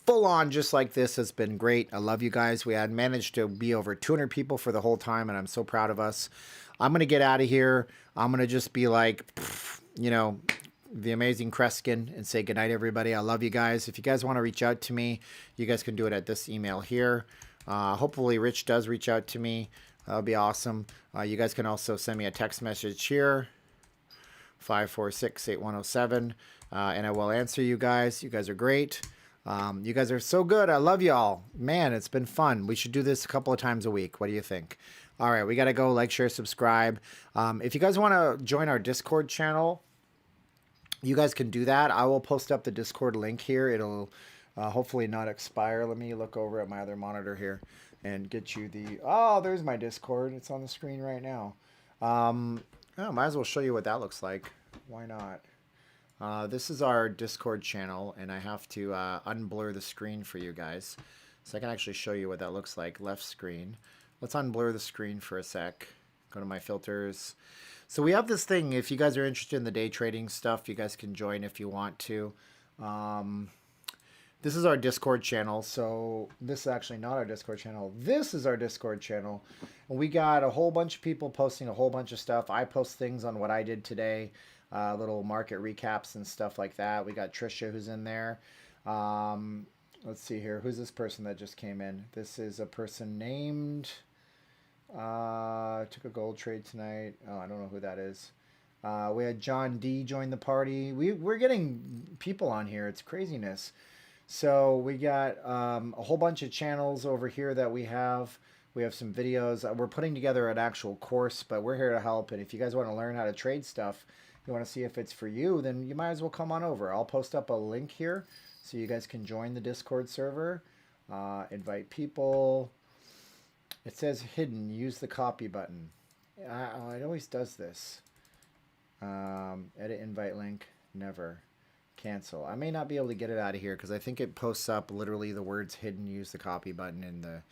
full on just like this has been great. I love you guys. We had managed to be over 200 people for the whole time, and I'm so proud of us. I'm going to get out of here. I'm going to just be like, you know, the amazing Kreskin and say goodnight, everybody. I love you guys. If you guys want to reach out to me, you guys can do it at this email here. Hopefully Rich does reach out to me. That'll be awesome. You guys can also send me a text message here, 546-8107, and I will answer you guys. You guys are great. You guys are so good. I love y'all. Man, it's been fun. We should do this a couple of times a week. What do you think? All right, we got to go like, share, subscribe. If you guys want to join our Discord channel, you guys can do that. I will post up the Discord link here. It'll hopefully not expire. Let me look over at my other monitor here and get you the... Oh, there's my Discord. It's on the screen right now. Might as well show you what that looks like. Why not? This is our Discord channel, and I have to unblur the screen for you guys. So I can actually show you what that looks like. Left screen. Let's unblur the screen for a sec. Go to my filters. So we have this thing. If you guys are interested in the day trading stuff, you guys can join if you want to. This is our Discord channel. So this is actually not our Discord channel. This is our Discord channel. And we got a whole bunch of people posting a whole bunch of stuff. I post things on what I did today. Little market recaps and stuff like that. We got Trisha who's in there. Let's see here. Who's this person that just came in? This is a person named... took a gold trade tonight. Oh, I don't know who that is. We had John D join the party. We're getting people on here. It's craziness. So we got a whole bunch of channels over here that we have. We have some videos. We're putting together an actual course, but we're here to help. And if you guys want to learn how to trade stuff, you want to see if it's for you, then you might as well come on over. I'll post up a link here so you guys can join the Discord server. Invite people. It says hidden. Use the copy button. It always does this. Edit invite link. Never. Cancel. I may not be able to get it out of here because I think it posts up literally the words hidden. Use the copy button in the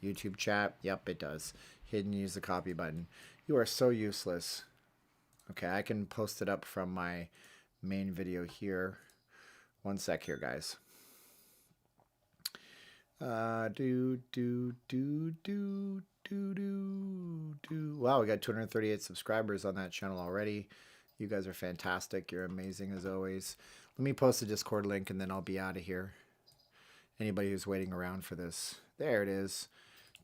YouTube chat. Yep, it does. Hidden. Use the copy button. You are so useless. Okay, I can post it up from my main video here. One sec here, guys. Wow, we got 238 subscribers on that channel already. You guys are fantastic. You're amazing as always. Let me post a Discord link and then I'll be out of here. Anybody who's waiting around for this. There it is.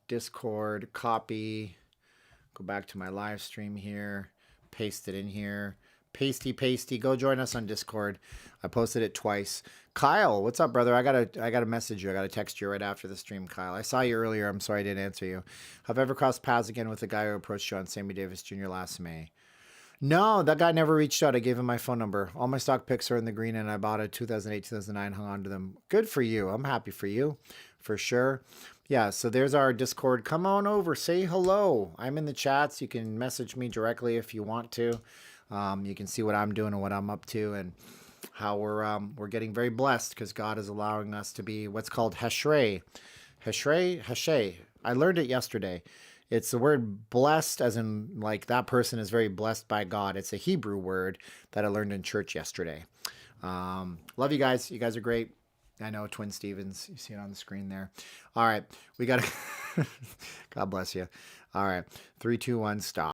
Discord, copy. Go back to my live stream here. Paste it in here. Pasty. Go join us on Discord. I posted it twice. Kyle, what's up, brother? I gotta message you. I gotta text you right after the stream, Kyle. I saw you earlier. I'm sorry I didn't answer you. Have I ever crossed paths again with the guy who approached you on Sammy Davis Jr. last May? No, that guy never reached out. I gave him my phone number. All my stock picks are in the green, and I bought a 2008, 2009, hung on to them. Good for you. I'm happy for you, for sure. Yeah, so there's our Discord. Come on over. Say hello. I'm in the chats. You can message me directly if you want to. You can see what I'm doing and what I'm up to and how we're getting very blessed because God is allowing us to be what's called heshrei. Heshrei. I learned it yesterday. It's the word blessed as in like that person is very blessed by God. It's a Hebrew word that I learned in church yesterday. Love you guys. You guys are great. I know, Twin Stevens. You see it on the screen there. All right. We got to... God bless you. All right. 3, 2, 1, stop.